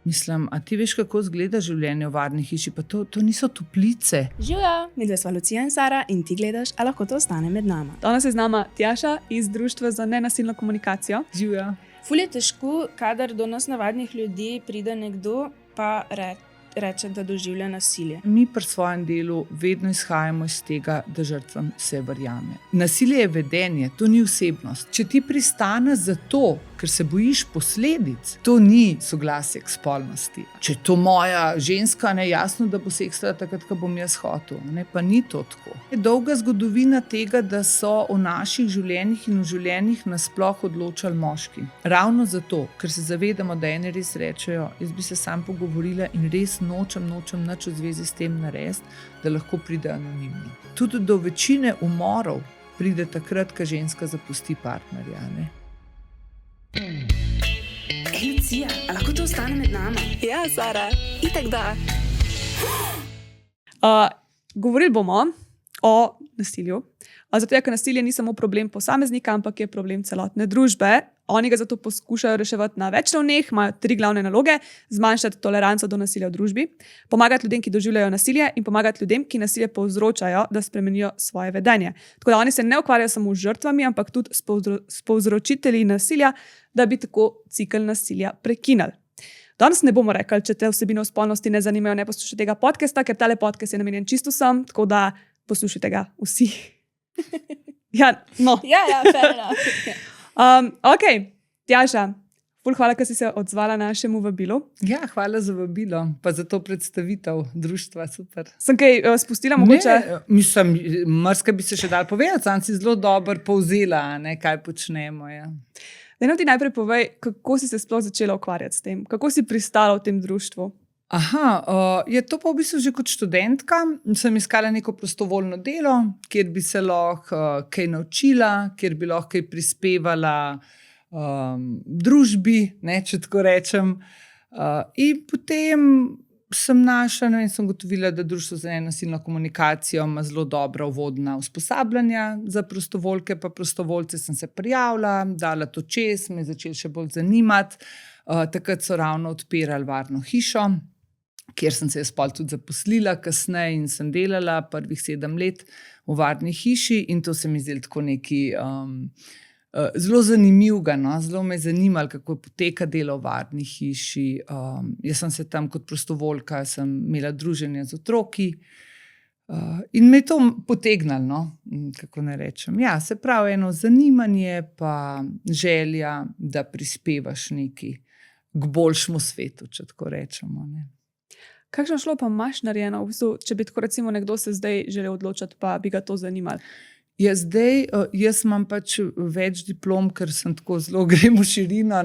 Mislim, a ti veš, kako izgleda življenje v varni hiši? Pa to niso toplice. Živjo, midve sva Lucija in Sara in ti gledaš, a lahko to ostane med nama. Danes je z nama Tjaša iz Društva za nenasilno komunikacijo. Živja. Ful je težko, kadar do nas navadnih ljudi pride nekdo, pa reče, da doživlja nasilje. Mi pri svojem delu vedno izhajamo iz tega, da žrtvam se verjame. Nasilje je vedenje, to ni osebnost. Če ti pristaneš za to, ker se bojiš posledic, to ni soglasje k spolnosti. Če je to moja ženska, jasno, da bo seksala takrat, ko bom jaz hotel. Pa ni to tako. Je dolga zgodovina tega, da so v naših življenjih in v življenjih nasploh odločali moški. Ravno zato, ker se zavedamo, da eni res rečejo, jaz bi se sam pogovorila in res nočem nič v zvezi s tem narediti, da lahko pride anonimno. Tudi do večine umorov pride takrat, ko ženska zapusti partnerja. Lucija, a lahko to ostane med nama? Ja, Sara, itak da. Govorili bomo o nasilju. Zato je, ker nasilje ni samo problem posameznika, ampak je problem celotne družbe. Oni ga zato poskušajo reševati na več ravneh, imajo 3 glavne naloge: zmanjšati toleranco do nasilja v družbi, pomagati ljudem, ki doživljajo nasilje, in pomagati ljudem, ki nasilje povzročajo, da spremenijo svoje vedenje. Tako da oni se ne ukvarjajo samo z žrtvami, ampak tudi s povzročitelji nasilja, da bi tako cikel nasilja prekinili. Danes ne bomo rekli, če te vsebine o spolnosti ne zanimajo, ne poslušajte tega podcasta, ker tale podcast je namenjen čisto vsem, tako da poslušajte ga vsi. Ja, fair enough. Ok, Tjaša, ful hvala, ker si se odzvala našemu vabilu. Ja, hvala za vabilo, pa za to predstavitev društva, super. Sem kaj spustila mogoče? Ne, mislim, marsikaj bi se še dal povedati, sam si zelo dobro povzela, kaj počnemo. Ja. Daj nam ti najprej povej, kako si se sploh začela ukvarjati s tem, kako si pristala v tem društvu? Je to pa v bistvu že kot študentka. Sem iskala neko prostovoljno delo, kjer bi se lahko kaj naučila, kjer bi lahko kaj prispevala družbi, če tako rečem. In potem sem našla in sem gotovila, da Društvo za nenasilno komunikacijo ima zelo dobra uvodna usposabljanja za prostovoljke, pa prostovoljce. Sem se prijavila, dala to čez, me je začelo še bolj zanimati. Takrat so ravno odpirali varno hišo, kjer sem se spol tudi zaposlila kasneje in sem delala prvih 7 let v varni hiši, in to se mi zdelo tako nekaj zelo zanimivega. Zelo me je zanimalo, kako poteka delo v varni hiši. Jaz sem se tam kot prostovoljka, sem imela druženje z otroki in me je to potegnilo, kako ne rečem. Ja, se pravi, eno zanimanje pa želja, da prispevaš nekaj k boljšemu svetu, če tako rečemo. Kakšno šlo pa imaš narejeno, v bistvu, če bi tako recimo nekdo se zdaj želel odločiti, pa bi ga to zanimalo? Ja, zdaj, jaz imam pač več diplom, ker sem tako zelo grem v širino.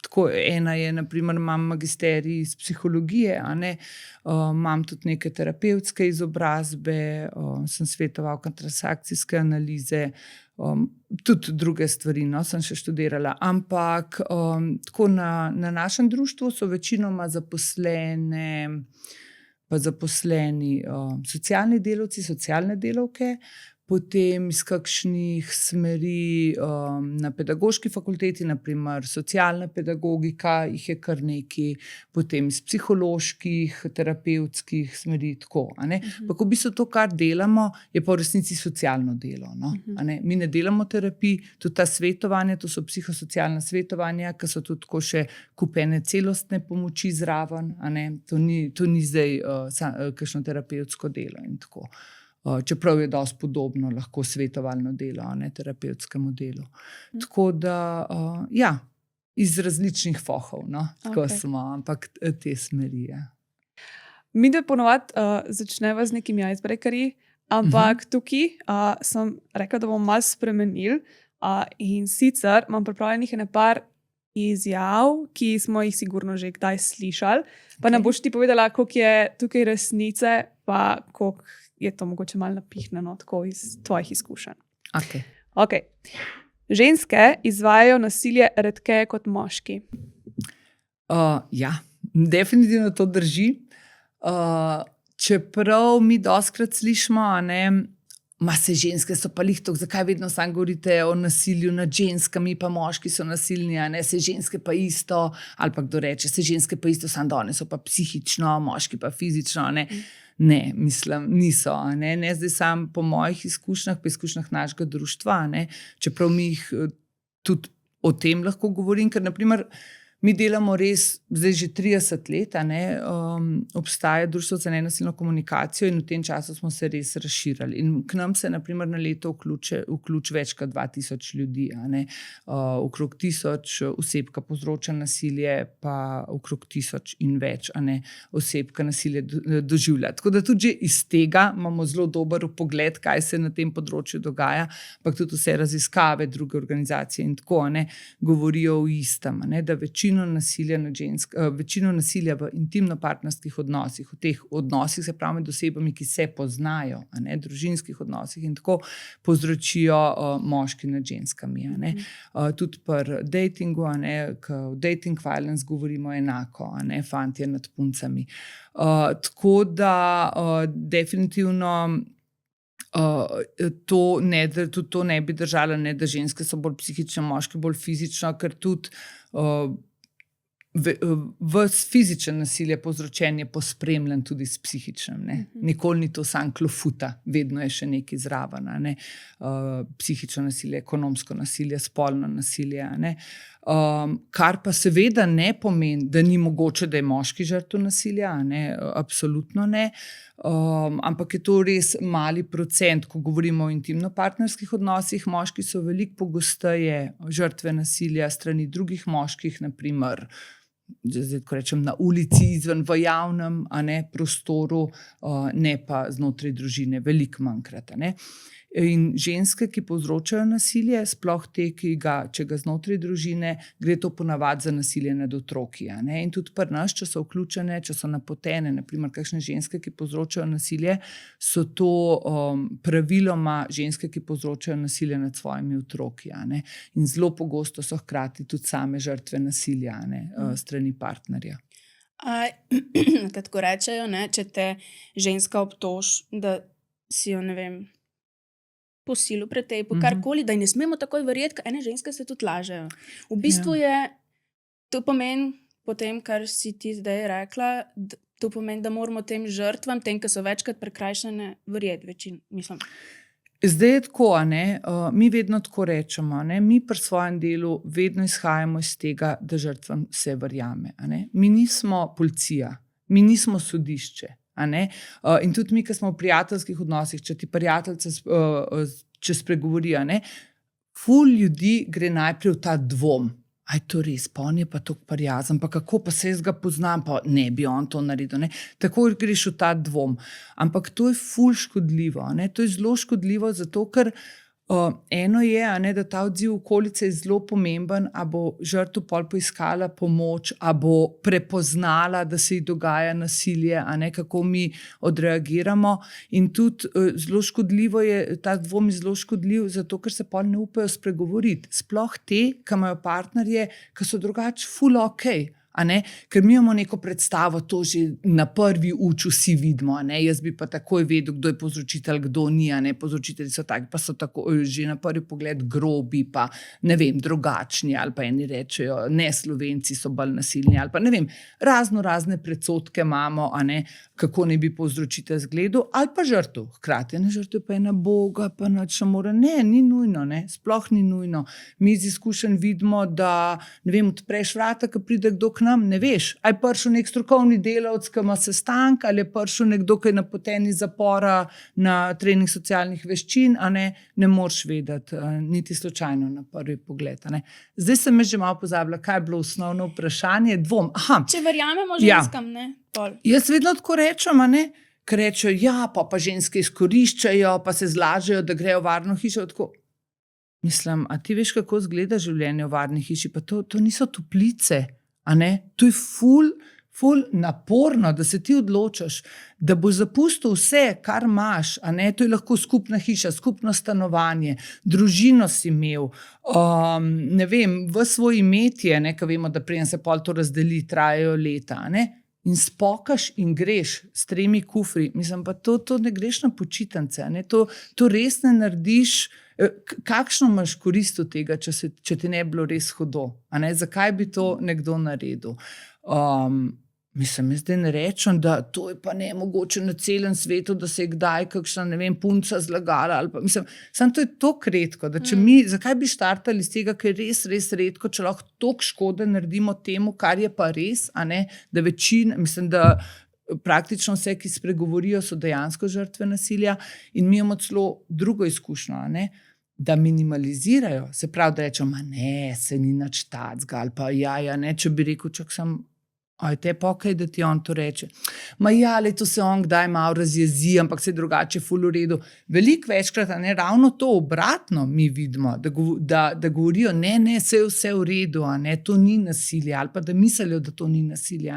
Tako, ena je, naprimer, imam magisterij iz psihologije, imam tudi neke terapevtske izobrazbe, sem svetovalka transakcijske analize, tudi druge stvari, sem še študirala. Ampak tako na našem društvu so večinoma zaposleni socialni delavci, socialne delavke, potem iz kakšnih smeri na pedagoški fakulteti, naprimer socialna pedagogika, jih je kar nekaj, potem iz psiholoških, terapevtskih smeri, tako. Pa v bistvu to, kar delamo, je pa v resnici socialno delo. Mi ne delamo terapij, tudi ta svetovanja, to so psihosocialna svetovanja, ki so tudi tako še kupene celostne pomoči zraven. To ni zdaj kakšno terapevtsko delo in tako. Čeprav je dosti podobno lahko svetovalno delo, terapevtskemu delu. Tako da, ja, iz različnih fohov, tako smo, ampak te smeri. Mi da ponovadi začneva z nekimi icebreakerji, ampak tukaj sem rekla, da bomo malo spremenili, in sicer imam pripravljenih par izjav, ki smo jih sigurno že kdaj slišali, pa nam boš ti povedala, koliko je tukaj resnice, pa koliko je to mogoče malo napihnjeno tako iz tvojih izkušenj. Okay. Ženske izvajajo nasilje redkeje kot moški. Ja, definitivno to drži. Čeprav mi dostikrat slišimo, Ma se ženske so pa lihtok, zakaj vedno sam govorite o nasilju nad ženskami, pa moški so nasilni, a ne, se ženske pa isto, ali pa kdo reče, se ženske pa isto, samo danes so pa psihično, moški pa fizično, ne. Ne, mislim, niso, a ne, ne zdaj sam po mojih izkušnjah, pa izkušnjah našega društva, a ne, čeprav mi jih tudi o tem lahko govorim, ker naprimer mi delamo res, zdaj že 30 let, a ne, obstaja Društvo za nenasilno komunikacijo in v tem času smo se res razširili. In k nam se naprimer na leto vključi več kot 2000 ljudi, a ne, okrog 1000 oseb, ki povzroča nasilje, pa okrog 1000 in več, a ne, oseb, ki nasilje doživlja. Tako da tudi že iz tega imamo zelo dober pogled, kaj se na tem področju dogaja, pa tudi vse raziskave, druge organizacije in tako, a ne, govorijo o istem, a ne, da večino nasilja v intimno-partnerskih odnosih, v teh odnosih, se pravi med osebami, ki se poznajo, a ne, družinskih odnosih in tako, povzročijo moški nad ženskami, a ne. Tudi pri datingu, a ne, v dating violence govorimo enako, a ne, fantje nad puncami. Tako da definitivno tudi to ne bi držalo, ne, da ženske so bolj psihično, moški bolj fizično, ker tudi fizičen nasilje povzročen je pospremljen tudi s psihičnim. Ne. Nikoli ni to sam klofuta, vedno je še nekaj zraven. Ne. Psihično nasilje, ekonomsko nasilje, spolno nasilje. Ne. Kar pa seveda ne pomeni, da ni mogoče, da je moški žrtev nasilja, ne. Absolutno ne. Ampak je to res mali procent, ko govorimo o intimno-partnerskih odnosih. Moški so veliko pogosteje žrtve nasilja strani drugih moških, naprimer zdaj, ko rečem, na ulici, izven v javnem, a ne, prostoru, ne pa znotraj družine, veliko manjkrat, a ne. In ženske, ki povzročajo nasilje, sploh te, če ga znotraj družine, gre to ponavadi za nasilje nad otroki, a ne. In tudi pri nas, če so vključene, če so napotene, naprimer kakšne ženske, ki povzročajo nasilje, so to praviloma ženske, ki povzročajo nasilje nad svojimi otroki, a ne. In zelo pogosto so hkrati tudi same žrtve nasilja, a ne, strani partnerja. Kako rečejo, ne, če te ženska obtoži, da si jo, ne vem, posilu pretepu, karkoli, da ne smemo takoj verjeti, ker ene ženske se tudi lažejo. V bistvu je, to pomeni, po tem, kar si ti zdaj rekla, to pomeni, da moramo tem žrtvam, tem, ki so večkrat prekrajšane, verjeti mislim. Zdaj je tako, a ne, mi vedno tako rečemo, a ne, mi pri svojem delu vedno izhajamo iz tega, da žrtvam se verjame, a ne. Mi nismo policija, mi nismo sodišče. A ne? In tudi mi, ki smo v prijateljskih odnosih, če ti prijateljica če spregovori, a ne, ful ljudi gre najprej v ta dvom. Aj to res, pa on je pa tako prijazen, pa kako, pa se jaz ga poznam, pa ne bi on to naredil. Ne? Tako greš v ta dvom. Ampak to je ful škodljivo. A ne? To je zelo škodljivo, zato ker eno je, a ne, da ta odziv okolice je zelo pomemben, a bo žrtev pol poiskala pomoč, a bo prepoznala, da se ji dogaja nasilje, a ne, kako mi odreagiramo. In tudi zelo škodljivo je, ta dvom je zelo škodljiv, zato ker se pol ne upajo spregovoriti. Sploh te, ki imajo partnerje, ki so drugače ful okej. A ne? Ker mi imamo neko predstavo, to že na prvi uč vsi vidimo, a ne? Jaz bi pa takoj vedel, kdo je povzročitelj, kdo ni, a ne? Povzročitelji so taki, pa so tako, že na prvi pogled grobi, pa ne vem, drugačni, ali pa eni rečejo, ne, Slovenci so bolj nasilni, ali pa ne vem, razne predsodke imamo, a ne, kako ne bi povzročitelj zgledal, ali pa žrtev. Hkrati ne, žrtev pa je na Boga, pa nič ne more. Ne, ni nujno, ne, sploh ni nujno. Mi iz izkušenj vidimo, da, ne vem, odpreš vrata, ko pride kdo k nam, ne veš, ali je prišel nek strokovni delavec, ki ima sestanek, ali je prišel nekdo, ki je napoten iz zapora na trening socialnih veščin, a ne moreš vedeti, niti slučajno na prvi pogled. A ne. Zdaj sem že malo pozabila, kaj je bilo osnovno vprašanje, dvom. Aha. Če verjamemo ženskam, ne? Pol. Jaz vedno tako rečem, a ne, ker rečejo, ja, pa ženske izkoriščajo, pa se zlažejo, da grejo v varno hišo, tako. Mislim, a ti veš, kako izgleda življenje v varni hiši, pa to niso toplice. A ne? To je ful naporno, da se ti odločaš, da boš zapustil vse, kar imaš, a ne? To je lahko skupna hiša, skupno stanovanje, družino si imel, ne vem, v svoj imetje, ne, ko vemo, da preden se pol to razdeli, trajajo leta, a ne? in spokaš in greš s 3 kufri. Mislim, pa to ne greš na počitnice, ne? To res ne narediš. Kakšno imaš korist od tega, če ti ne bi bilo res hudo? Zakaj bi to nekdo naredil? Mislim, jaz zdaj ne rečem, da to je pa ne mogoče na celem svetu, da se je kdaj kakšna, ne vem, punca zlagala. Ali pa, mislim, samo to je tako redko, da če mi, zakaj bi štartali iz tega, ker je res, res redko, če lahko toliko škode naredimo temu, kar je pa res, da večina, mislim, da praktično vse, ki spregovorijo, so dejansko žrtve nasilja in mi imamo celo drugo izkušnjo, da minimalizirajo, se pravi, da rečemo, ne, se ni nič tacga, ali pa ne, če bi rekel, čak sem, te pa okej, da ti on to reče. To se on kdaj malo razjezi, ampak se je drugače ful v redu. Veliko večkrat, ravno to obratno mi vidimo, da govorijo, ne, se je vse v redu, to ni nasilje, ali pa da mislijo, da to ni nasilje,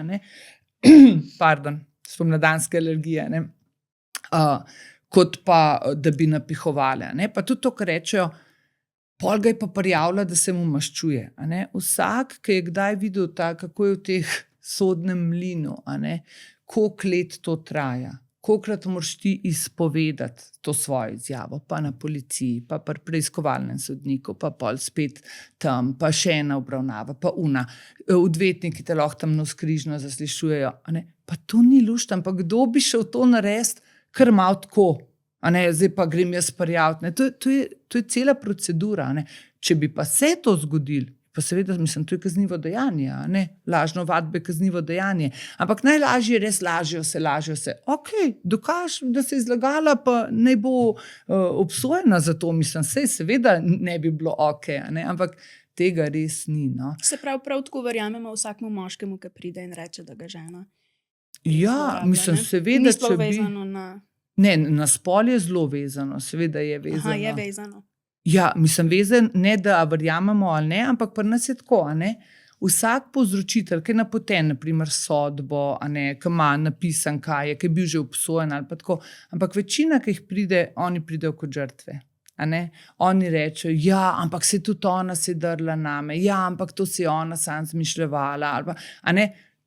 pardon, spomladanske alergije, kot pa, da bi napihovali, pa tudi to, kar rečejo, pol ga je pa prijavila, da se mu maščuje, Vsak, ki je kdaj videl kako je v teh sodnem mlinu, koliko let to traja, kolikrat moraš ti izpovedati to svojo izjavo, pa na policiji, pa pri preiskovalnem sodniku, pa pol spet tam, pa še ena obravnava, pa odvetniki te lahko tam navzkrižno zaslišujejo, pa to ni lušt, ampak kdo bi šel to narediti, kar malo tako, zdaj pa grem jaz prijaviti, to je cela procedura, če bi pa se to zgodilo, pa seveda, mislim, to je kaznivo dejanje, lažno ovadbe je kaznivo dejanje, ampak najlažje je res lažejo se, dokaž, da se je zlagala, pa naj bo obsojena za to, mislim, seveda ne bi bilo ampak tega res ni, no. Se prav tako verjamemo vsakmu moškemu, ki pride in reče, da ga žena. Ja, mislim, seveda, če bi... vezano na... Ne, na spol je zelo vezano, seveda je vezano. Je vezano. Ja, mislim, vezan, ne da verjamemo ali ne, ampak pri nas je tako, Vsak povzročitelj, ki je napoten, naprimer sodbo, ki ima napisan kaj je, ki je bil že obsojen ali pa tako, ampak večina, ki jih pride, oni pridejo kot žrtve. Oni rečejo, ampak se tudi ona se je drla name, ampak to se je ona sam zmišljevala, ali pa,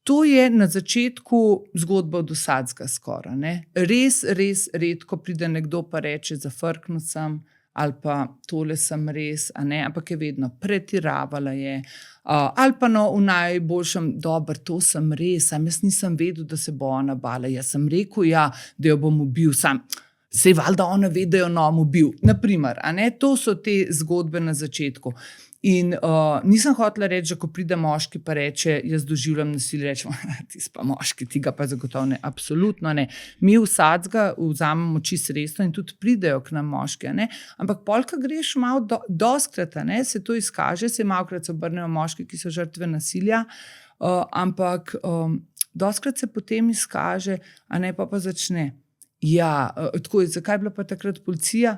To je na začetku zgodba od vsakega skoraj, Res redko pride nekdo pa reče, zafrknil sem, ali pa tole sem res, ampak je vedno pretiravala je, ali pa v najboljšem, dobro, to sem res, jaz nisem vedel, da se bo ona bala, jaz sem rekel, da jo bom ubil, sej valjda ona ve, da jo ubil, naprimer, to so te zgodbe na začetku. In nisem hotela reči, da ko pride moški pa reče, jaz doživljam nasilje, rečemo, ti si pa moški, ti ga pa zagotovo ne, absolutno ne. Mi vsakega vzamemo čisto resno in tudi pridejo k nam moški, ampak polka greš malo, dostkrat, se to izkaže, se malokrat se obrnejo moški, ki so žrtve nasilja, ampak dostkrat se potem izkaže, pa začne. Tako je, zakaj je bila pa takrat policija?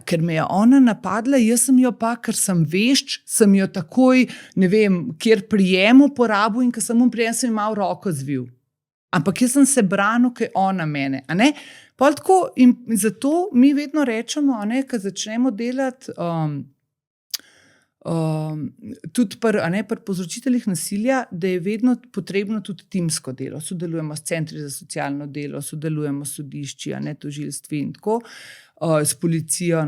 Ker me je ona napadla, jaz sem jo pa, ker sem vešč, sem jo takoj, ne vem, kjer prijem uporabil in ker sem prijem, sem malo roko zvil. Ampak jaz sem se branil, ker ona mene, Pol tako, in zato mi vedno rečemo, ko začnemo delati tudi pri povzročiteljih nasilja, da je vedno potrebno tudi timsko delo. Sodelujemo s centri za socialno delo, sodelujemo s sodišči, tožilstvi in tako, s policijo,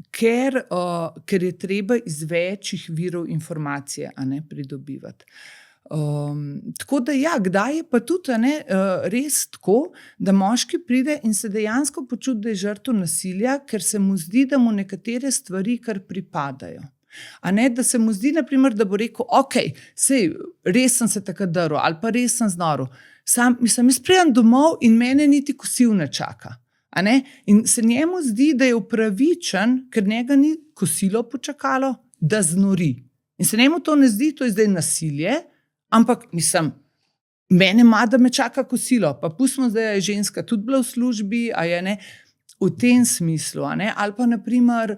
ker je treba iz večjih virov informacije pridobivati. Tako da kdaj je pa tudi res tako, da moški pride in se dejansko počuti, da je žrtev nasilja, ker se mu zdi, da mu nekatere stvari kar pripadajo. Da se mu zdi, naprimer, da bo rekel, sej, res sem se takrat drl ali pa res sem znoril. Mislim, jaz pridem domov in mene niti kosil ne čaka. In se njemu zdi, da je upravičen, ker njega ni kosilo počakalo, da znori. In se njemu to ne zdi, to je zdaj nasilje, ampak mislim, mene ima, da me čaka kosilo, pa pustimo, da je ženska tudi bila v službi, v tem smislu, ali pa naprimer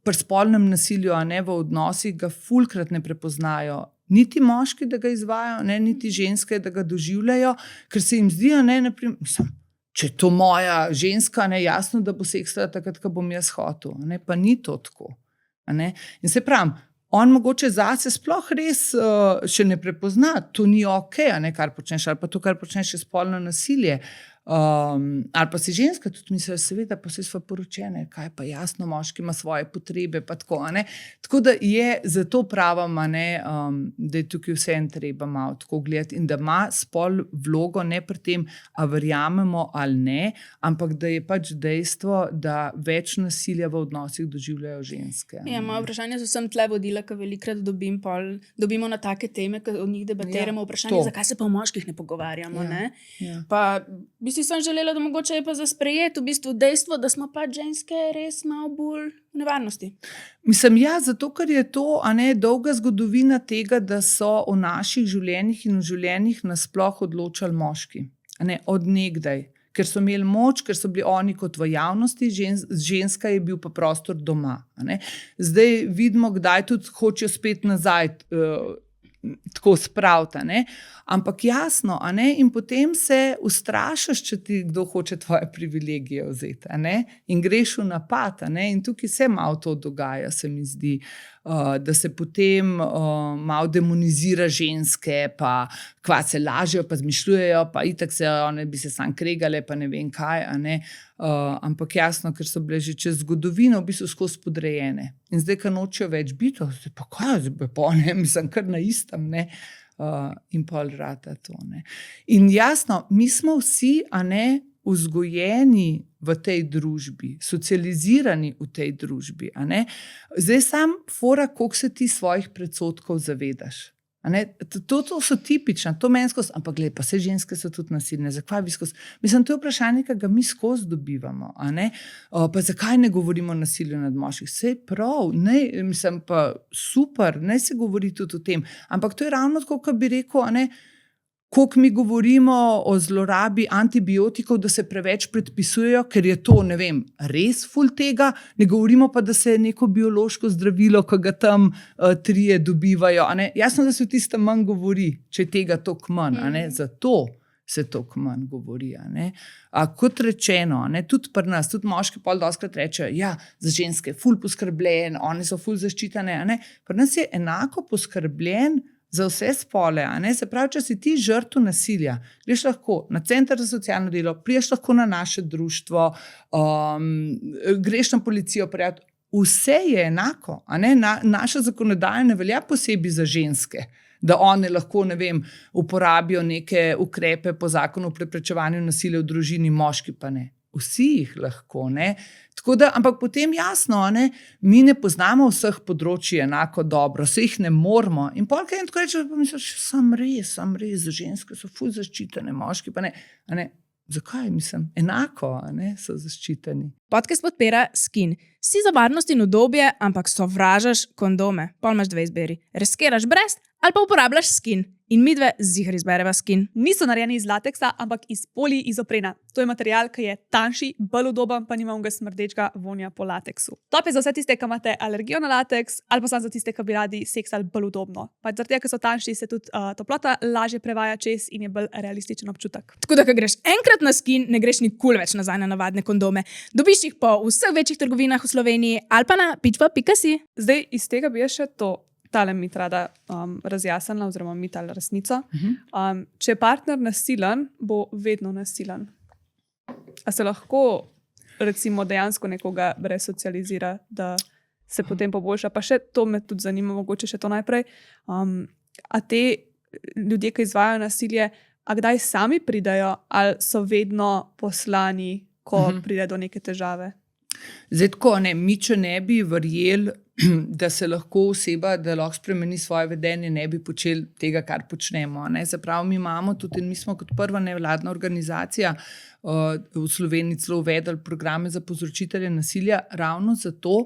pri spolnem nasilju, v odnosih ga fulkrat ne prepoznajo, niti moški, da ga izvajajo, niti ženske, da ga doživljajo, ker se jim zdi, naprimer, mislim, če je to moja ženska, jasno, da bo seksala takrat, ko bom jaz hotel, pa ni to tako. In se pravim, on mogoče zase sploh res še ne prepozna, to ni ok, kar počneš, ali pa to, kar počneš, je spolno nasilje. Ali pa si ženska tudi misli, seveda, pa vse smo poročene, kaj pa jasno, moški ima svoje potrebe, pa tako, Tako da je zato pravam, da je tukaj vse en treba malo tako gledati in da ima spol vlogo ne pri tem, a verjamemo ali ne, ampak da je pač dejstvo, da več nasilja v odnosih doživljajo ženske. Ja, moje vprašanje so sem tle vodila, ker velikrat dobimo na take teme, ker o njih debatiramo, vprašanje, zakaj se pa o moških ne pogovarjamo, Pa si sem želela, da mogoče je pa za sprejet v bistvu dejstvo, da smo pa ženske res malo bolj v nevarnosti. Mislim, zato, ker je to dolga zgodovina tega, da so v naših življenjih in v življenjih nasploh odločali moški. Od nekdaj. Ker so imeli moč, ker so bili oni kot v javnosti, ženska je bil pa prostor doma. Zdaj vidimo, kdaj tudi hočejo spet nazaj tako spraviti, ampak jasno, in potem se ustrašiš, če ti kdo hoče tvoje privilegije vzeti, in greš v napad, in tukaj se malo to dogaja, se mi zdi, da se potem malo demonizira ženske, pa kva se lažejo, pa zmišljujejo, pa itak se one bi se sam kregale, pa ne vem kaj, ampak jasno, ker so bile že čez zgodovino v bistvu skozi podrejene. In zdaj, ker nočejo več biti, pa kaj, mislim, kar na istem, in pol rata to. In jasno, mi smo vsi, vzgojeni v tej družbi, socializirani v tej družbi. Zdaj sam fora, koliko se ti svojih predsodkov zavedaš. To so tipična, to meni skozi, ampak gled, pa vse ženske so tudi nasilne, zakaj bi skozi? Mislim, to je vprašanje, ki ga mi skozi dobivamo, pa zakaj ne govorimo o nasilju nad moških? Sej prav, mislim pa super, naj se govori tudi o tem, ampak to je ravno tako, kot bi rekel, koliko mi govorimo o zlorabi antibiotikov, da se preveč predpisujejo, ker je to, ne vem, res ful tega, ne govorimo pa, da se je neko biološko zdravilo, ki ga tam trije dobivajo. Jasno, da se v tistem manj govori, če je tega toliko manj, zato se toliko manj govori. Kot rečeno, tudi pri nas, tudi moški pol dostikrat rečejo, ja, za ženske je ful poskrbljen, oni so ful zaščitene, pri nas je enako poskrbljen za vse spole, se pravi, če si ti žrtev nasilja, greš lahko na center za socialno delo, priješ lahko na naše društvo, greš na policijo prijaviti, vse je enako, naša zakonodaja ne velja posebej za ženske, da one lahko, ne vem, uporabijo neke ukrepe po zakonu o preprečevanju nasilja v družini, moški pa ne. Vsi jih lahko, Tako da, ampak potem jasno, mi ne poznamo vseh področji enako dobro, vse jih ne moramo. In polk je tako reče, pa misliš, sam res, ženske so ful zaščitene, moški pa ne. Zakaj, mislim, enako, so zaščiteni. Podcast podpira Skin. Si za varnost in udobje, ampak sovražaš kondome. Pol imaš dve izbiri. Riskiraš brez ali pa uporabljaš Skin. In midve ziher izbereva Skin. Niso narejeni iz lateksa, ampak iz poliizoprena. To je material, ki je tanjši, bolj udoben, pa nima onega smrdečega vonja po lateksu. Top je za vse tiste, ki imate alergijo na lateks, ali pa samo za tiste, ki bi radi seksali bolj udobno. Pa zaradi tega, ker so tanjši, se tudi toplota lažje prevaja čez in je bolj realističen občutek. Tako da, ko greš enkrat na Skin, ne greš nikoli več nazaj na navadne kondome. Dobiš jih po vseh večjih trgovinah v Sloveniji ali pa na pitva.si. Zdaj, iz tega bi še tale mit rada razjasnila, oziroma mit ali resnico. Če je partner nasilen, bo vedno nasilen. A se lahko, recimo, dejansko nekoga resocializira, da se potem poboljša? Pa še to me tudi zanima, mogoče še to najprej. A te ljudje, ki izvajajo nasilje, a kdaj sami pridajo, ali so vedno poslani, ko pride do neke težave? Zdaj tako, mi če ne bi verjeli, da se lahko oseba, da lahko spremeni svoje vedenje, ne bi počeli tega, kar počnemo. Se pravi, mi imamo tudi, in mi smo kot prva nevladna organizacija v Sloveniji celo uvedli programe za povzročitelje nasilja, ravno zato,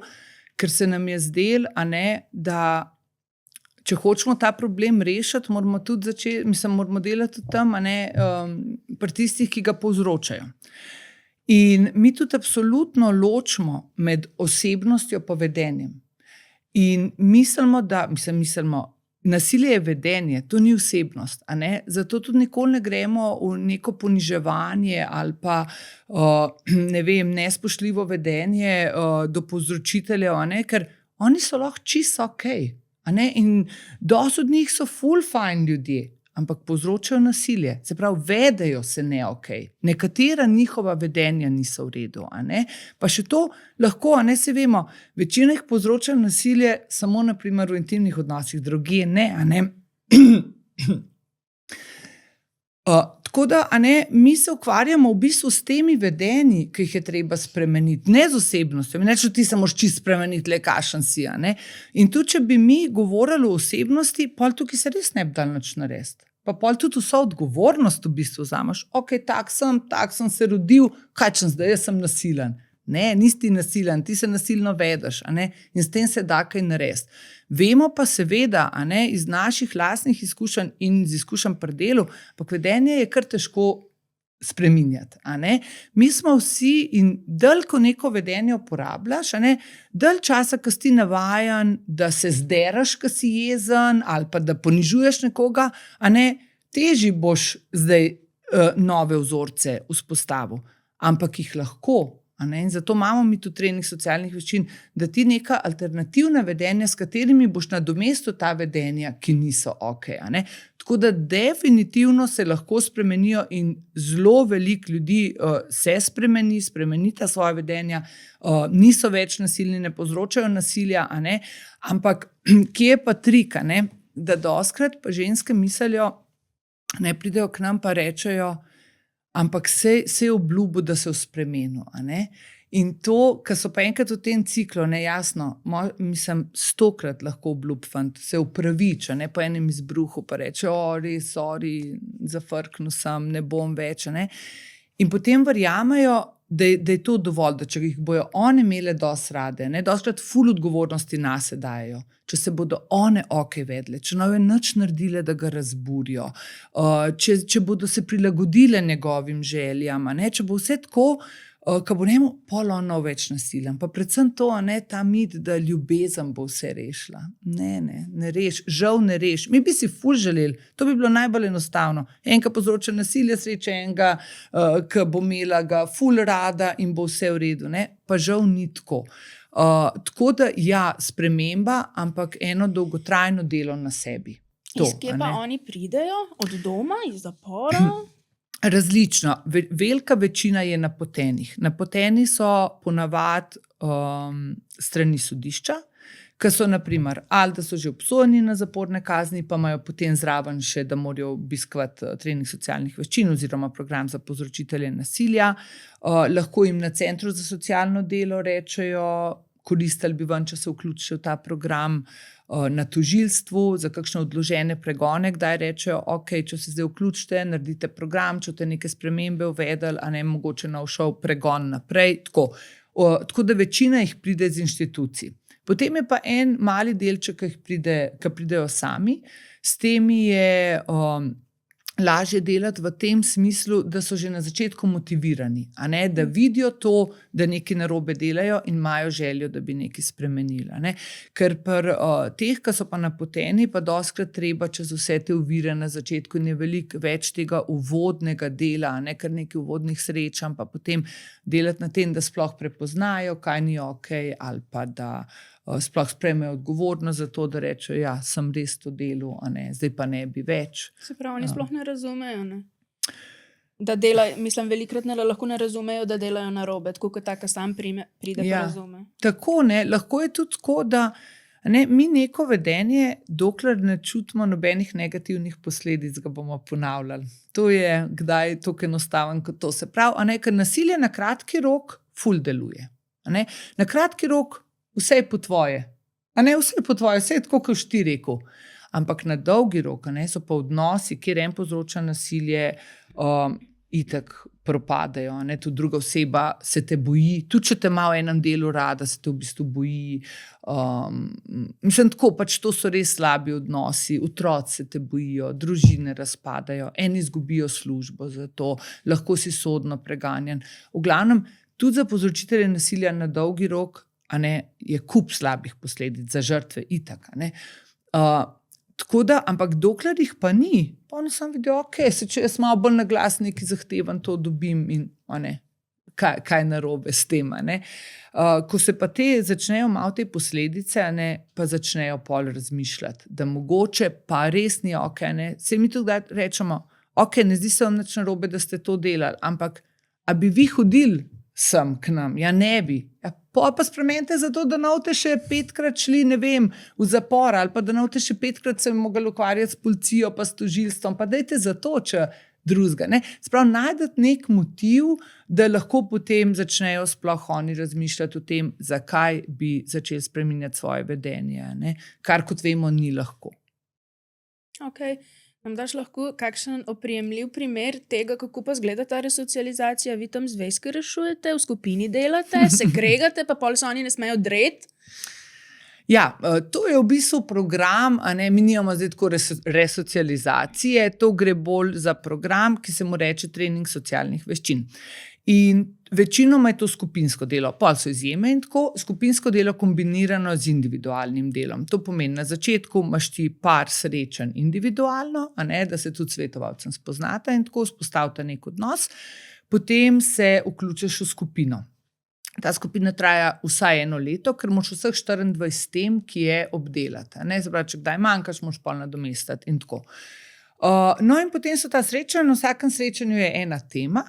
ker se nam je zdelo, da če hočemo ta problem rešiti, moramo tudi moramo delati tudi tam, pri tistih, ki ga povzročajo. In mi tudi absolutno ločimo med osebnostjo in vedenjem. In mislimo, nasilje je vedenje, to ni osebnost. Zato tudi nikoli ne gremo v neko poniževanje ali pa nespoštljivo vedenje do povzročiteljev, ker oni so lahko čisto okej. In dosti od njih so full fine ljudje, ampak povzročajo nasilje. Se pravi, vedejo se ne ok. Nekatera njihova vedenja niso v redu. Pa še to lahko, se vemo, večina jih povzroča nasilje samo naprimer v intimnih odnosih, drugje ne. Tako da, mi se ukvarjamo v bistvu s temi vedenji, ki jih je treba spremeniti, ne z osebnostjo. Ne, če ti se moraš čisto spremeniti, le kašen si. In tudi, če bi mi govorili o osebnosti, pol tukaj se res ne bi dal nič narediti. Pa pol tudi vso odgovornost v bistvu vzameš. Ok, tak sem se rodil, kaj sem zdaj, jaz sem nasilen. Ne, nisi ti nasilen, ti se nasilno vedeš, in s tem se da kaj narediti. Vemo pa seveda, iz naših lastnih izkušenj in iz izkušenj pri delu, pa vedenje je kar težko spreminjati. Mi smo vsi in dalj, ko neko vedenje uporabljaš, dalj časa, ko si navajen, da se zderaš, ko si jezen, ali pa da ponižuješ nekoga, težji boš zdaj nove vzorce vzpostavil, ampak jih lahko. In zato imamo mi tu trening socialnih veščin, da ti neka alternativna vedenja, s katerimi boš nadomestil ta vedenja, ki niso ok. Tako da definitivno se lahko spremenijo in zelo veliko ljudi se spremenita svoje vedenja, niso več nasilni, ne povzročajo nasilja, ampak kje je pa trik, da dostikrat pa ženske mislijo, ne pridejo k nam pa rečejo, ampak se obljubo, da se v spremenu. In to, ko so pa enkrat v tem ciklu, jasno, mislim, 100-krat lahko obljub fant, se upravič, po enem izbruhu pa reče, res, sorry, zafrknil sem, ne bom več. In potem verjamejo, da je to dovolj, da če jih bojo one imele dosti rade, dostikrat ful odgovornosti nase dajo, če se bodo one ok vedle, če ne bojo nič naredile, da ga razburijo, če bodo se prilagodile njegovim željam, če bo vse tako, ko bo njemu pol ono več nasilen. Pa predvsem to, ta mit, da ljubezen bo vse rešila. Ne reš, žal ne reš. Mi bi si ful želeli, to bi bilo najbolj enostavno. Enka povzroča nasilje, sreče enega, ki bo imela ga ful rada in bo vse v redu. Pa žal ni tako. Tako da sprememba, ampak eno dolgotrajno delo na sebi. Iz kje pa oni pridejo? Od doma, iz zapora? Različno. Velika večina je napotenih. Napoteni so ponavadi strani sodišča, ki so naprimer, ali da so že obsojeni na zaporne kazni, pa imajo potem zraven še, da morajo obiskovati trening socialnih veščin oziroma program za povzročitelje nasilja. Lahko jim na centru za socialno delo rečejo, koristili bi vam, če se vključijo v ta program, na tožilstvu za kakšne odložene pregone, kdaj rečejo, ok, če se zdaj vključite, naredite program, če te neke spremembe uvedeli, mogoče šel pregon naprej. Tako da večina jih pride z inštitucij. Potem je pa en mali delček, ki pridejo sami. S temi je lažje delati v tem smislu, da so že na začetku motivirani, da vidijo to, da nekaj narobe delajo in imajo željo, da bi nekaj spremenili. Ker pri teh, ki so pa napoteni, pa dostikrat treba čez vse te ovire na začetku in je veliko več tega uvodnega dela, kar nekaj uvodnih srečanj, pa potem delati na tem, da sploh prepoznajo, kaj ni ok, ali pa da sploh sprejmejo odgovornost za to, da rečejo, ja, sem res to delal, zdaj pa ne bi več. Se pravi, oni sploh ne razumejo, da delajo, mislim, velikrat lahko ne razumejo, da delajo narobe, tako kot taka sam pride pa razume. Tako, lahko je tudi tako, da mi neko vedenje, dokler ne čutimo nobenih negativnih posledic, ga bomo ponavljali. To je kdaj tako enostaven kot to. Se pravi, ker nasilje na kratki rok ful deluje. Na kratki rok vse je po tvoje. Vse je po tvoje, vse je tako, kot ti rekel. Ampak na dolgi rok so pa odnosi, kjer en povzroča nasilje, itak propadajo. Tudi druga oseba se te boji, tudi če te ima v enem delu rada, se te v bistvu boji. Mislim, tako, pač to so res slabi odnosi, otroci se te bojijo, družine razpadajo, eni izgubijo službo za to, lahko si sodno preganjan. V glavnem, tudi za povzročitelje nasilja na dolgi rok je kup slabih posledic za žrtve itak. Tako da, ampak dokler jih pa ni, pa oni samo vidijo, ok, če jaz malo bolj na glas nekaj zahtevam, to dobim in kaj narobe s tem. Ko se pa začnejo malo te posledice, pa začnejo pol razmišljati, da mogoče pa res ni ok. Se mi tudi rečemo, ok, ne zdi se vam nič narobe, da ste to delali, ampak a bi vi hodili sem k nam? Ja, ne bi. Ja, pa spremenite zato, da ne boste še 5-krat šli, ne vem, v zapor, ali pa da ne boste še 5-krat se mogli ukvarjati s policijo, pa s tožilstvom, pa dajte zato, če drugega. Sprav, najdete nek motiv, da lahko potem začnejo sploh oni razmišljati o tem, zakaj bi začeli spreminjati svoje vedenje, kar kot vemo ni lahko. Ok. Nam daš lahko kakšen oprijemljiv primer tega, kako pa zgleda ta resocializacija? Vi tam zvezke rešujete, v skupini delate, se kregate, pa pol se oni ne smejo dreti? Ja, to je v bistvu program, mi nimamo zdaj tako resocializacije, to gre bolj za program, ki se mu reče trening socialnih veščin. In večinoma je to skupinsko delo, pol so izjeme in tako, skupinsko delo kombinirano z individualnim delom. To pomeni, na začetku imaš ti par srečanj individualno, da se tudi svetovalcem spoznata in tako vzpostavita nek odnos, potem se vključiš v skupino. Ta skupina traja vsaj 1 leto, ker moraš vseh 24 tem, ki je obdelati. Zapravi, če kdaj manjkaš, moraš pol nadomestiti in tako. No in potem so ta srečanja, na vsakem srečanju je ena tema,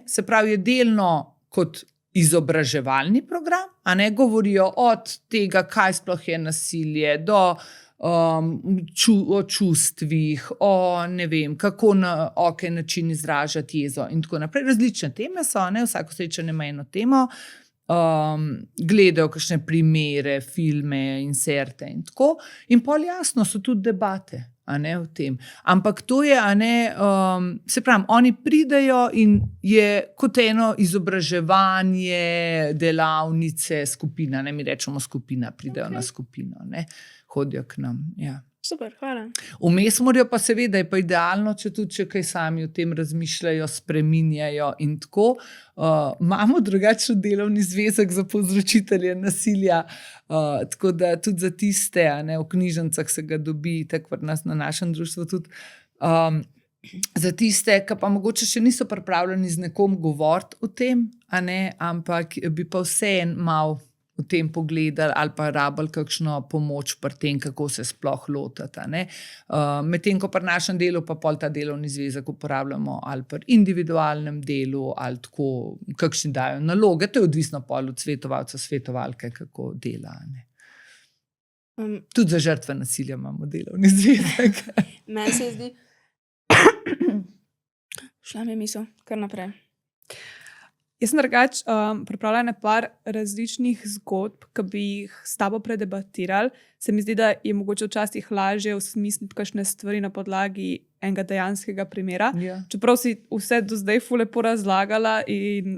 se pravi, je delno kot izobraževalni program, govorijo od tega, kaj sploh je nasilje, do o čustvih, o ne vem, kako na ok način izražati jezo in tako naprej. Različne teme so, vsako srečanje ima eno temo, gledajo kakšne primere, filme, inserte in tako. In pol jasno so tudi debate. O tem. Ampak to je, se pravi, oni pridejo in je kot eno izobraževanje, delavnice, skupina, mi rečemo skupina, pridejo na skupino, hodijo k nam. Ja. Super, hvala. Vmes morajo pa seveda, je pa idealno, če kaj sami o tem razmišljajo, spreminjajo in tako. Imamo drugačen delovni zvezek za povzročitelje nasilja, tako da tudi za tiste, v knjižnicah se ga dobi, tako nas na našem društvu tudi. Za tiste, ki pa mogoče še niso pripravljeni z nekom govoriti o tem, ampak bi pa vseeno malo v tem pogledali ali pa rabili kakšno pomoč pri tem, kako se sploh lotiti. Medtem ko pri našem delu pa pol ta delovni zvezek uporabljamo ali pri individualnem delu ali tako, kakšni dajo naloge. To je odvisno pol od svetovalca, svetovalke, kako dela. Tudi za žrtve nasilja imamo delovni zvezek. Meni se zdi, šla mi je misel, kar naprej. Jaz sem drugače pripravljena par različnih zgodb, ki bi jih s tabo predebatirali. Se mi zdi, da je mogoče včasih lažje osmisliti kakšne stvari na podlagi enega dejanskega primera. Ja. Čeprav si vse do zdaj ful lepo razlagala in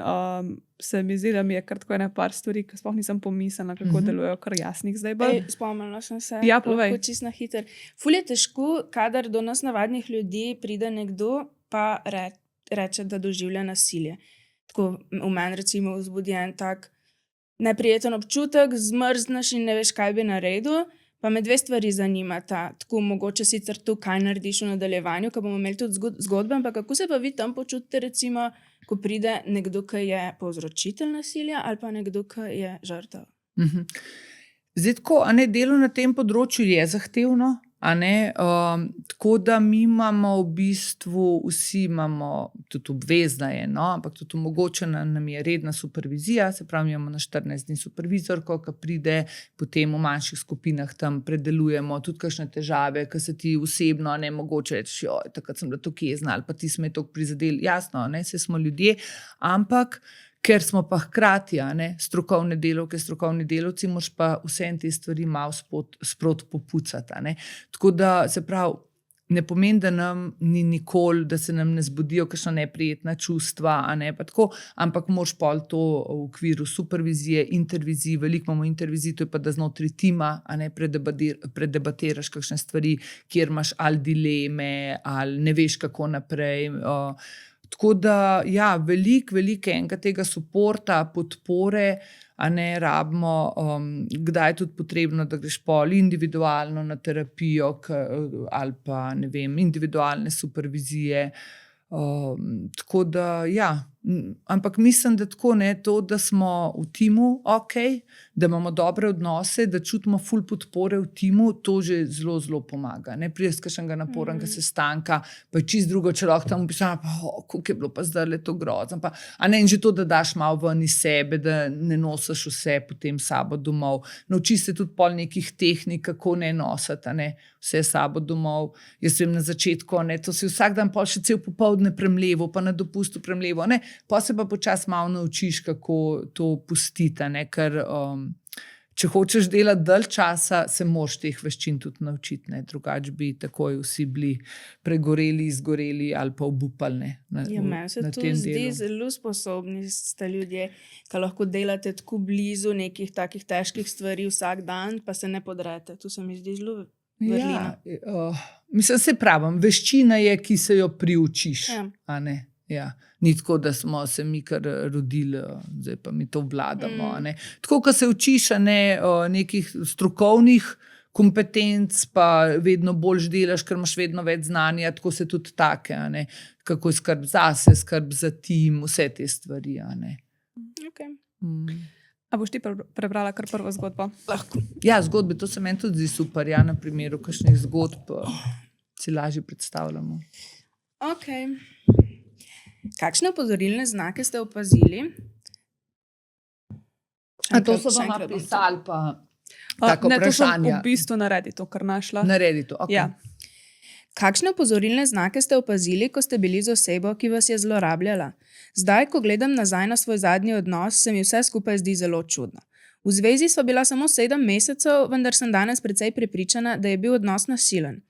se mi zdi, da mi je kar tako ene par stvari, ki sploh nisem pomislila, kako delujejo, kar jasnih zdaj bolj. Spomnila sem se. Ja, povej. Lahko čisto na hiter. Ful je težko, kadar do nas navadnih ljudi pride nekdo, pa reče, da doživlja nasilje. Tako v meni recimo vzbudi en tak neprijeten občutek, zmrzneš in ne veš, kaj bi naredil, pa me 2 stvari zanimata. Tako mogoče sicer to, kaj narediš v nadaljevanju, ko bomo imeli tudi zgodbe, ampak kako se pa vi tam počutite recimo, ko pride nekdo, ki je povzročitelj nasilja ali pa nekdo, ki je žrtev? Zdaj tako, delo na tem področju je zahtevno, tako da mi imamo v bistvu, vsi imamo, tudi obvezna je, ampak tudi omogočena nam je redna supervizija, se pravi, imamo na 14 dni supervizorko, ki pride, potem v manjših skupinah tam predelujemo tudi kakšne težave, ki se ti osebno mogoče reči, takrat sem bila tako jezna ali pa ti smo je toliko prizadeli. Jasno, saj smo ljudje, ampak ker smo pa hkrati strokovne delavke, strokovni delavci, moraš pa vse te stvari malo sproti popucati. Tako da se pravi, ne pomeni, da nam ni nikoli, da se nam ne zbudijo kakšna neprijetna čustva, pa tako, ampak moraš pol to v okviru supervizije, intervizij, veliko imamo intervizij, to je pa, da znotraj tima predebatiraš kakšne stvari, kjer imaš ali dileme, ali ne veš, kako naprej. Tako da, ja, veliko enega tega suporta, podpore, rabimo, kdaj je tudi potrebno, da greš pol individualno na terapijo ali pa, ne vem, individualne supervizije. Tako da, ja, Ampak mislim, da tako ne, to, da smo v timu, da imamo dobre odnose, da čutimo ful podpore v timu, to že zelo, zelo pomaga. Ne prijeti kakšnega napornega sestanka, pa je čist drugo, če lahko tam opišem, kako je bilo pa zdaj to grozno. In že to, da daš malo ven iz sebe, da ne nosiš vse potem sabo domov. Naučiš se tudi pol nekih tehnik, kako ne nositi, vse sabo domov. Jaz vem na začetku, to si vsak dan pol še cel popoldne premlevo, pa na dopustu premlevo. Pa se pa počasi malo naučiš, kako to pustiti, ker če hočeš delati dalj časa, se moraš teh veščin tudi naučiti, drugače bi takoj vsi bili pregoreli, izgoreli ali pa obupali. Meni se to zdi zelo sposobni ste ljudje, ki lahko delate tako blizu nekih takih težkih stvari vsak dan, pa se ne podrete. To se mi zdi zelo vrlina. Mislim, se pravim, veščina je, ki se jo priučiš. Ni tako, da smo se mi kar rodili, zdaj pa mi to vladamo. Tako, ko se učiš nekih strokovnih kompetenc, pa vedno bolj delaš, ker imaš vedno več znanja, tako se tudi take, kako je skrb zase, skrb za tim, vse te stvari. Okay. A boš ti prebrala kar prvo zgodbo? Lahko. Ja, zgodbe, to se meni tudi zdi super. Na primeru kakšnih zgodb si lažje predstavljamo. Okay. Kakšne opozorilne znake ste opazili? To so vam napisali pa tako ne, vprašanja. To sem v bistvu naredi to, kar našla. Naredi to, ok. Ja. Kakšne opozorilne znake ste opazili, ko ste bili z osebo, ki vas je zlorabljala? Zdaj, ko gledam nazaj na svoj zadnji odnos, se mi vse skupaj zdi zelo čudno. V zvezi sva bila samo 7 mesecev, vendar sem danes precej prepričana, da je bil odnos nasilen.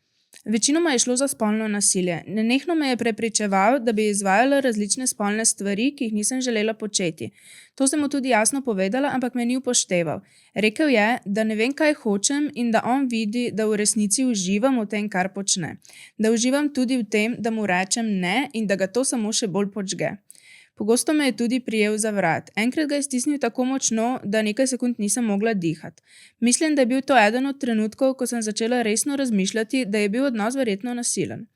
Večinoma je šlo za spolno nasilje. Nenehno me je prepričeval, da bi izvajala različne spolne stvari, ki jih nisem želela početi. To sem mu tudi jasno povedala, ampak me ni upošteval. Rekel je, da ne vem, kaj hočem in da on vidi, da v resnici uživam v tem, kar počne. Da uživam tudi v tem, da mu rečem ne in da ga to samo še bolj počge. Pogosto me je tudi prijel za vrat. Enkrat ga je stisnil tako močno, da nekaj sekund nisem mogla dihati. Mislim, da je bil to eden od trenutkov, ko sem začela resno razmišljati, da je bil odnos verjetno nasilen.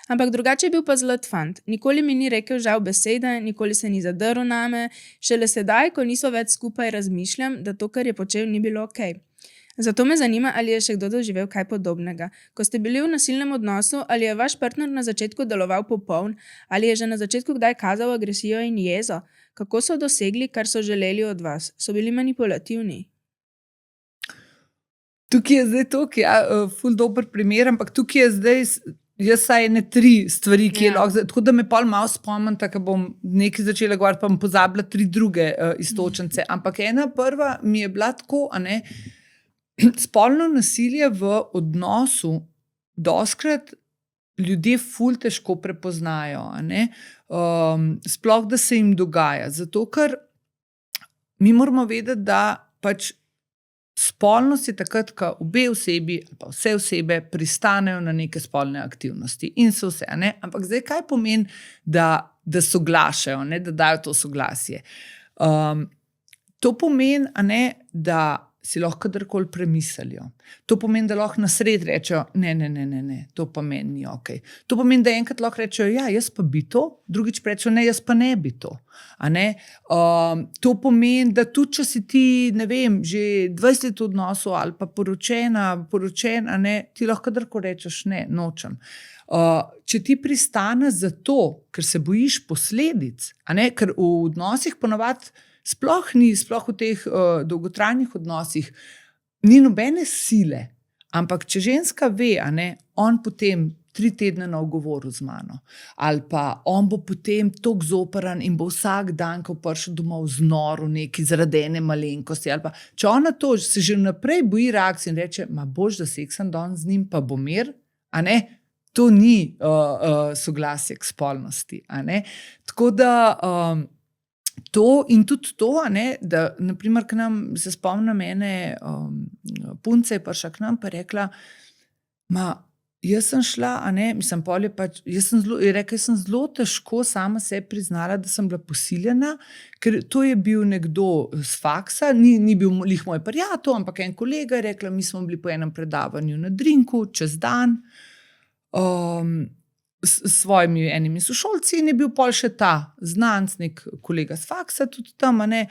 Ampak drugače je bil pa zlat fant. Nikoli mi ni rekel žal besede, nikoli se ni zadrl name. Šele sedaj, ko niso več skupaj, razmišljam, da to, kar je počel, ni bilo okej. Zato me zanima, ali je še kdo doživel kaj podobnega. Ko ste bili v nasilnem odnosu, ali je vaš partner na začetku deloval popoln, ali je že na začetku kdaj kazal agresijo in jezo? Kako so dosegli, kar so želeli od vas? So bili manipulativni? Tukaj je zdaj to, ful dober primer, ampak tukaj je zdaj, jaz saj ene 3 stvari, ki je lahko, tako da me pol malo spomnim, tako bom nekaj začela govoriti, pa bom pozabila 3 druge istočnice. Ampak ena prva mi je bila tako, spolno nasilje v odnosu doskrat ljudje ful težko prepoznajo, sploh da se jim dogaja, zato ker mi moramo vedeti, da pač spolnost je takrat, ko obe osebi ali pa vse osebe pristanejo na neke spolne aktivnosti in so vse, ampak zdaj kaj pomeni, da soglašajo, da dajo to soglasje. To pomeni, da si lahko kadarkoli premislijo. To pomeni, da lahko na sred rečejo, ne, to pa meni ni okej. To pomeni, da enkrat lahko rečejo, ja, jaz pa bi to, drugič rečejo, ne, jaz pa ne bi to. To pomeni, da tudi, če si ti, ne vem, že 20 let v odnosu ali pa poročen, ti lahko kadarkoli rečeš, ne, nočem. Če ti pristaneš za to, ker se bojiš posledic, ker v odnosih ponavadi sploh v teh dolgotrajnih odnosih ni nobene sile, ampak če ženska ve, on potem 3 tedne na ugovoru z mano, ali pa on bo potem toliko zoperan in bo vsak dan, ko prišel domov znor v neki zaradi ene malenkosti, ali pa če ona to se že naprej boji reakcije in reče, ma boš, da seksam danes z njim, pa bo mir, to ni soglasje k spolnosti. Tako da to in tudi to, da naprimer k nam, se spomnim ene punce je prišla k nam pa rekla, jaz sem šla, mislim, pol je pač, jaz sem zelo težko sama sebi priznala, da sem bila posiljena, ker to je bil nekdo z faksa, ni bil lih moj prijatelj, ampak en kolega je rekla, mi smo bili po enem predavanju na drinku, čez dan, s svojimi enimi sošolci in je bil pol še ta znanc, nek kolega s faksa tudi tam, ne,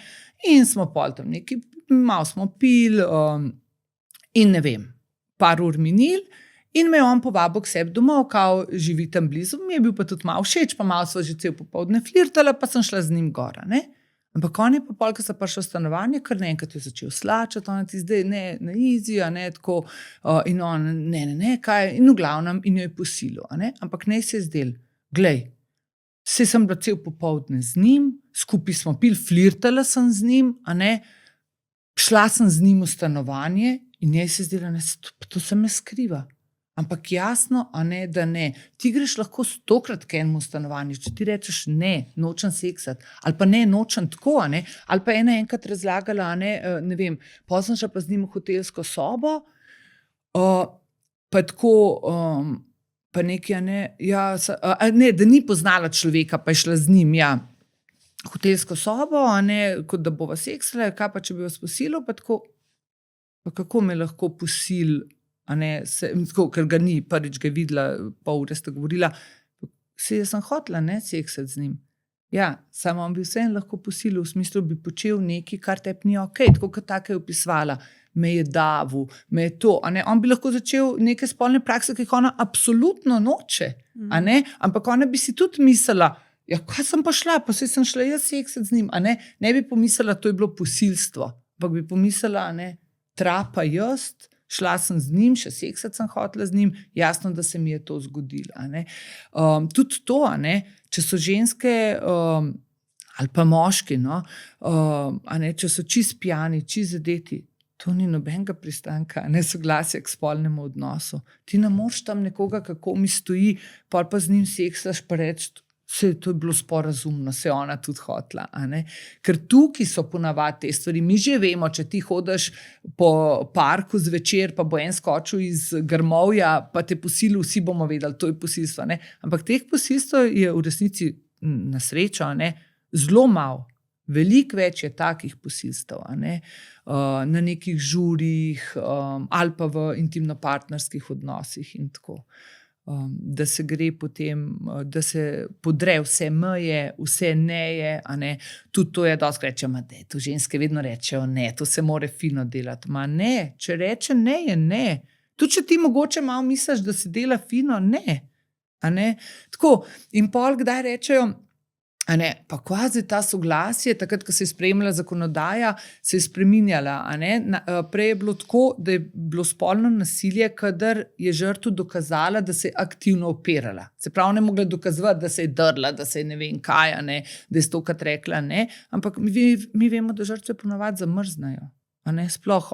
in smo pol tam neki, malo smo pil in ne vem, par ur minil in me je on povabil k sebi domov, kao živi tam blizu, mi je bil pa tudi malo všeč, pa malo sva že cel popoldne flirtala, pa sem šla z njim gora, ne. Ampak on je pa pol, ko sem prišla v stanovanje, kar naenkrat je začel slačati, on je ti zdaj ne, na easy, ne, tako, in on, ne, kaj, in v glavnem, in jo je posilil, ne, ampak ne se je zdel, glej, saj sem bila cel popoldne z njim, skupaj smo pil, flirtala sem z njim, ne, šla sem z njim v stanovanje in njej se je zdela, ne, to se me skriva. Ampak jasno, ne, da ne. Ti greš lahko 100krat k enemu stanovanju, če ti rečeš ne, nočem seksati, ali pa ne, nočem tako, ne, ali pa ena enkrat razlagala, ne vem, potem sem šla pa z njim v hotelsko sobo, pa tako, pa nekaj, ne, da ni poznala človeka, pa je šla z njim, ja, v hotelsko sobo, kot da bova seksala, kaj pa če bi vas posilil, pa tako, pa kako me lahko posil, tako, ker ga ni, prvič ga je videla, pol ure sta govorila, jaz sem hotela, seksati z njim. Ja, samo on bi vseeno lahko posilil, v smislu bi počel nekaj, kar tebi ni okej, tako kot tako je opisovala, me je davil, me je to, on bi lahko začel neke spolne prakse, ki jih ona absolutno noče, ampak ona bi si tudi mislila, ja, kaj sem pa šla, pa saj sem šla jaz seksati z njim, ne bi pomislila, to je bilo posilstvo, ampak bi pomislila, trapa jaz, šla sem z njim, še seksati sem hotela z njim, jasno, da se mi je to zgodilo. Tudi to, če so ženske ali pa moški, če so čist pijani, čist zadeti, to ni nobenega pristanka, soglasja k spolnemu odnosu. Ti ne moreš tam nekoga, kako mi stoji, pol pa z njim seksaš, pa reči, se to je bilo sporazumno, se je ona tudi hotla. Ker tukaj so ponavadi te stvari. Mi že vemo, če ti hodiš po parku zvečer, pa bo en skočil iz grmovja, pa te posilil, vsi bomo vedeli, to je posilstvo. Ampak teh posilstv je v resnici na srečo zelo malo. Veliko več je takih posilstv, na nekih žurih ali pa v intimno-partnerskih odnosih in tako. Da se gre potem, da se podre vse meje, vse neje, tudi to je dosti rečemo, da to ženske vedno rečejo ne, to se more fino delati. Ma ne, če reče ne, je ne. Tudi če ti mogoče malo misliš, da se dela fino, ne. Tako, in pol kdaj rečejo, pa kvazi ta soglasje, takrat, ko se je sprejemala zakonodaja, se je spreminjala. Prej je bilo tako, da je bilo spolno nasilje, kadar je žrtev dokazala, da se je aktivno opirala. Se pravi, ne mogla dokazovati, da se je drla, da se je ne vem kaj, da je stokrat rekla ne, ampak mi vemo, da žrtve ponavadi zamrznejo. Sploh,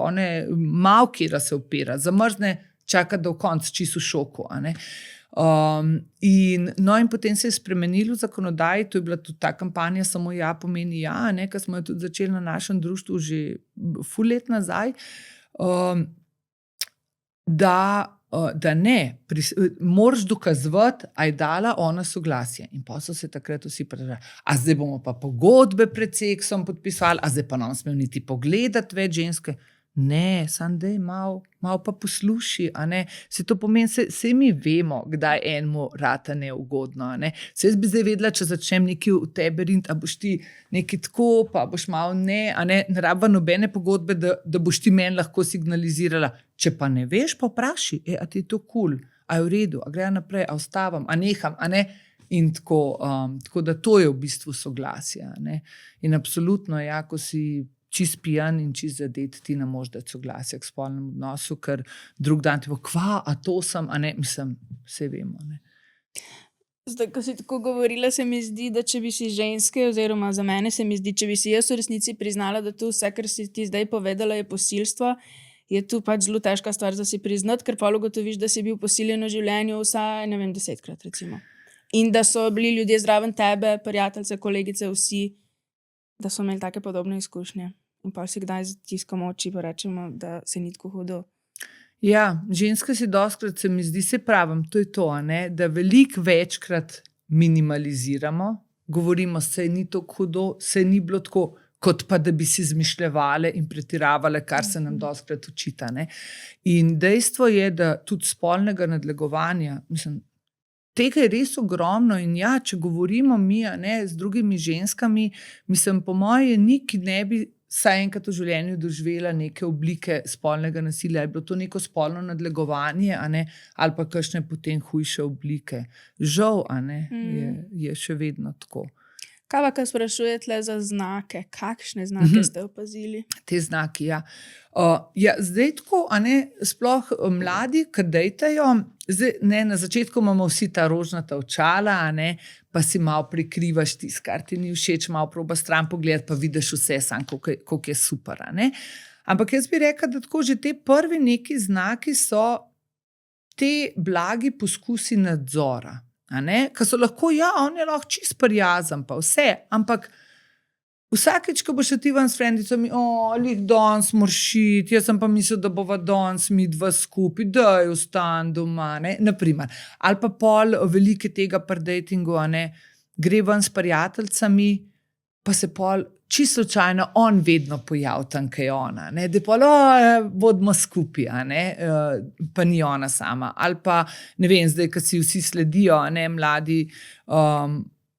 malo kjera se opira, zamrzne, čaka do konca, čisto v šoku. In potem se je spremenilo v zakonodaji, to je bila tudi ta kampanja Samo ja pomeni ja, ker smo jo tudi začeli na našem društvu že ful let nazaj, da ne, moraš dokazovati, a je dala ona soglasje. In pa so se takrat vsi vprašali, a zdaj bomo pa pogodbe pred seksom podpisali, a zdaj pa nam smel niti pogledati več ženske. Ne, samo daj malo pa posluši, Se to pomeni, saj mi vemo, kdaj enemu rata neugodno, Saj jaz bi zdaj vedela, če začnem nekaj v tebe riniti, a boš ti nekaj tako, pa boš malo ne rabva nobene pogodbe, da boš ti meni lahko signalizirala. Če pa ne veš, pa vpraši, a ti je to cool, a je v redu, a gre naprej, a ostavam, a neham, In tako da to je v bistvu soglasje, In absolutno, ja, ko si čist pijan in čist zadet, ti ne moš dati soglasja k spolnemu odnosu, ker drug dan ti bo, kva, a to sem, mislim, vse vemo, Zdaj, ko si tako govorila, se mi zdi, da če bi si ženske, oziroma za mene se mi zdi, če bi si jaz v resnici priznala, da to vse, kar si ti zdaj povedala, je posilstvo, je tu pač zelo težka stvar za si priznati, ker pa ugotoviš, da si bil posiljen v življenju vsaj, 10krat recimo. In da so bili ljudje zraven tebe, prijateljice, kolegice, vsi, da so imeli take podobne izkušnje. In pa si kdaj zatiskamo oči pa rečemo, da se ni tako hudo. Ja, ženske si dostikrat, se mi zdi, se pravim, to je to, da veliko večkrat minimaliziramo, govorimo, se ni tako hudo, se ni bilo tako, kot pa da bi si izmišljevale in pretiravale, kar se nam dostikrat očita. In dejstvo je, da tudi spolnega nadlegovanja, mislim, tega je res ogromno in ja, če govorimo mi, a ne, z drugimi ženskami, mislim, po moje, ki ne bi vsaj enkrat v življenju doživela neke oblike spolnega nasilja, je bilo to neko spolno nadlegovanje, a ne, ali pa kakšne potem hujše oblike. Žal, a ne, je še vedno tako. Kaj pa, kaj sprašujete za znake? Kakšne znake ste opazili? Te znaki, ja. Ja, zdaj tako, a ne, sploh mladi, ki dejtajo, zdaj, ne, na začetku imamo vsi ta rožnata očala, a ne, pa si malo prikrivaš tisto, kar ti ni všeč, malo proba stran pogledati, pa vidiš vse, koliko je super, a ne. Ampak jaz bi rekla, da tako že te prvi neki znaki so te blagi poskusi nadzora. Ker so lahko, ja, on je lahko čist prijazen, pa vse, ampak vsakeč, ko boš ti ven s frendicami, lih danes moršit, jaz sem pa mislil, da bova danes mi dva skupaj, daj ostan doma, ne, naprimer. Ali pa pol velike tega pri datingu, gre ven s prijateljicami, pa se pol čisto slučajno on vedno pojavi tam, kaj je ona, ne, da pol, bodimo skupaj, pa ni ona sama. Ali pa, ne vem, zdaj, ko si vsi sledijo, mladi,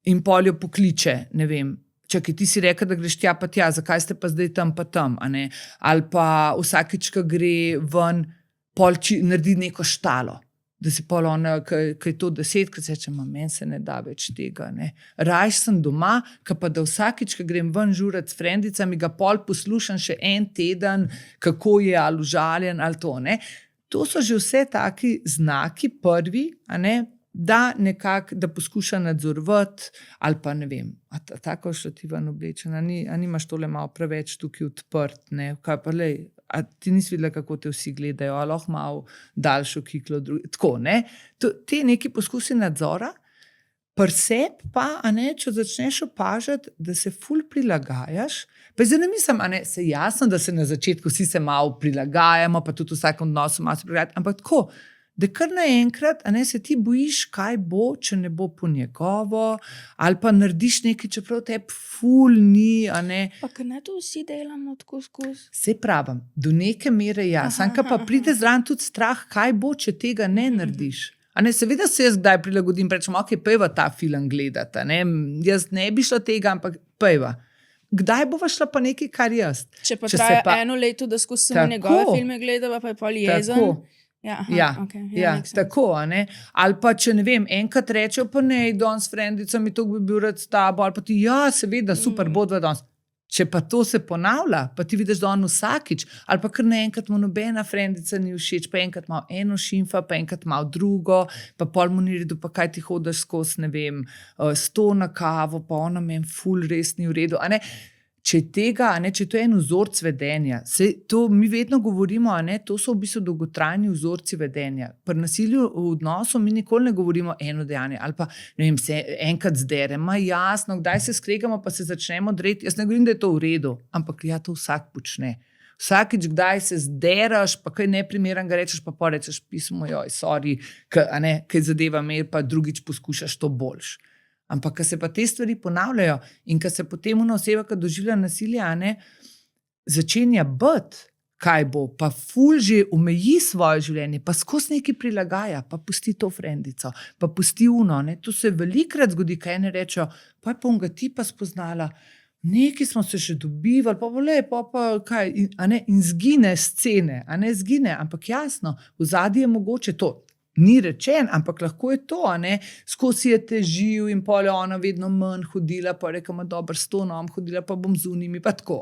in pol jo pokliče, ne vem, čakaj, ti si rekel, da greš tja pa tja, zakaj ste pa zdaj tam pa tam, ali pa vsakič, ko gre ven, pol naredi neko štalo, da si pol ona, ki je to 10, ki se reče, meni se ne da več tega, ne. Rajš sem doma, pa da vsakič, ko grem ven žurat s frendicami, ga pol poslušam še en teden, kako je ali užaljen ali to, ne. To so že vse taki znaki prvi, da nekako, da poskuša nadzorovati, ali pa ne vem, tako šla ti ven oblečena, a nimaš tole malo preveč tukaj odprt, ne, kaj pa lej, a ti nisi videla, kako te vsi gledajo, a lahko malo daljšo kiklo, tako, ne. Te neki poskusi nadzora, pri sebi pa, če začneš opažati, da se ful prilagajaš, pa zdaj ne mislim, se jasno, da se na začetku vsi se malo prilagajamo, pa tudi v vsakem odnosu malo se prilagajati, ampak tako, da kar naenkrat, se ti bojiš, kaj bo, če ne bo po njegovo, ali pa narediš nekaj, čeprav tebi ful ni, Pa ker ne to vsi delamo tako skozi. Se pravim, do neke mere ja, samo pa pride zraven tudi strah, kaj bo, če tega ne narediš. Seveda se jaz kdaj prilagodim, rečem, ok, pojva ta film gledati, jaz ne bi šla tega, ampak pojva. Kdaj bova šla pa nekaj, kar jaz? Če pa traja eno leto, da skozi samo njegove filme gledava, pa je pol jezen. Tako. Tako, ali pa če ne vem, enkrat rečejo, pa ne, danes s frendicami, to bi bil rad s tabo, ali pa ti, ja, seveda, super, bodva danes. Če pa to se ponavlja, pa ti vidiš, da on vsakič, ali pa kar naenkrat mu nobena frendica ni všeč, pa enkrat malo eno šimfa, pa enkrat malo drugo, pa pol mu ni redu, pa kaj ti hodiš skozi, ne vem, 100 na kavo, pa ona meni ful res ni v redu, Če tega, če to je en vzorc vedenja, to mi vedno govorimo, to so v bistvu dolgotrajni vzorci vedenja. Pri nasilju v odnosu mi nikoli ne govorimo eno dejanje, ali pa, ne vem, se enkrat zderemo, jasno, kdaj se skregamo, pa se začnemo dreti. Jaz ne govorim, da je to v redu, ampak ja, to vsak počne. Vsakič, kdaj se zderaš, pa kaj neprimeren ga rečeš, pa porečeš pismo, joj, sorry, kaj zadeva me, pa drugič poskušaš to boljš. Ampak, ko se pa te stvari ponavljajo in ko se potem ona oseba, ki doživlja nasilje, začenja biti, kaj bo, pa ful že omeji svoje življenje, pa skozi nekaj prilagaja, pa pusti to frendico, pa pusti uno. To se velikrat zgodi, kaj ene rečejo, pa je pa onga tipa spoznala, nekaj smo se še dobivali, pa bo lepo, pa kaj, in zgine scene, zgine, ampak jasno, v zadnji je mogoče to. Ni rečen, ampak lahko je to, skozi je težil in pol je ona vedno manj hodila, pa reka, ima dober 100 hodila, pa bom z unimi, pa tako,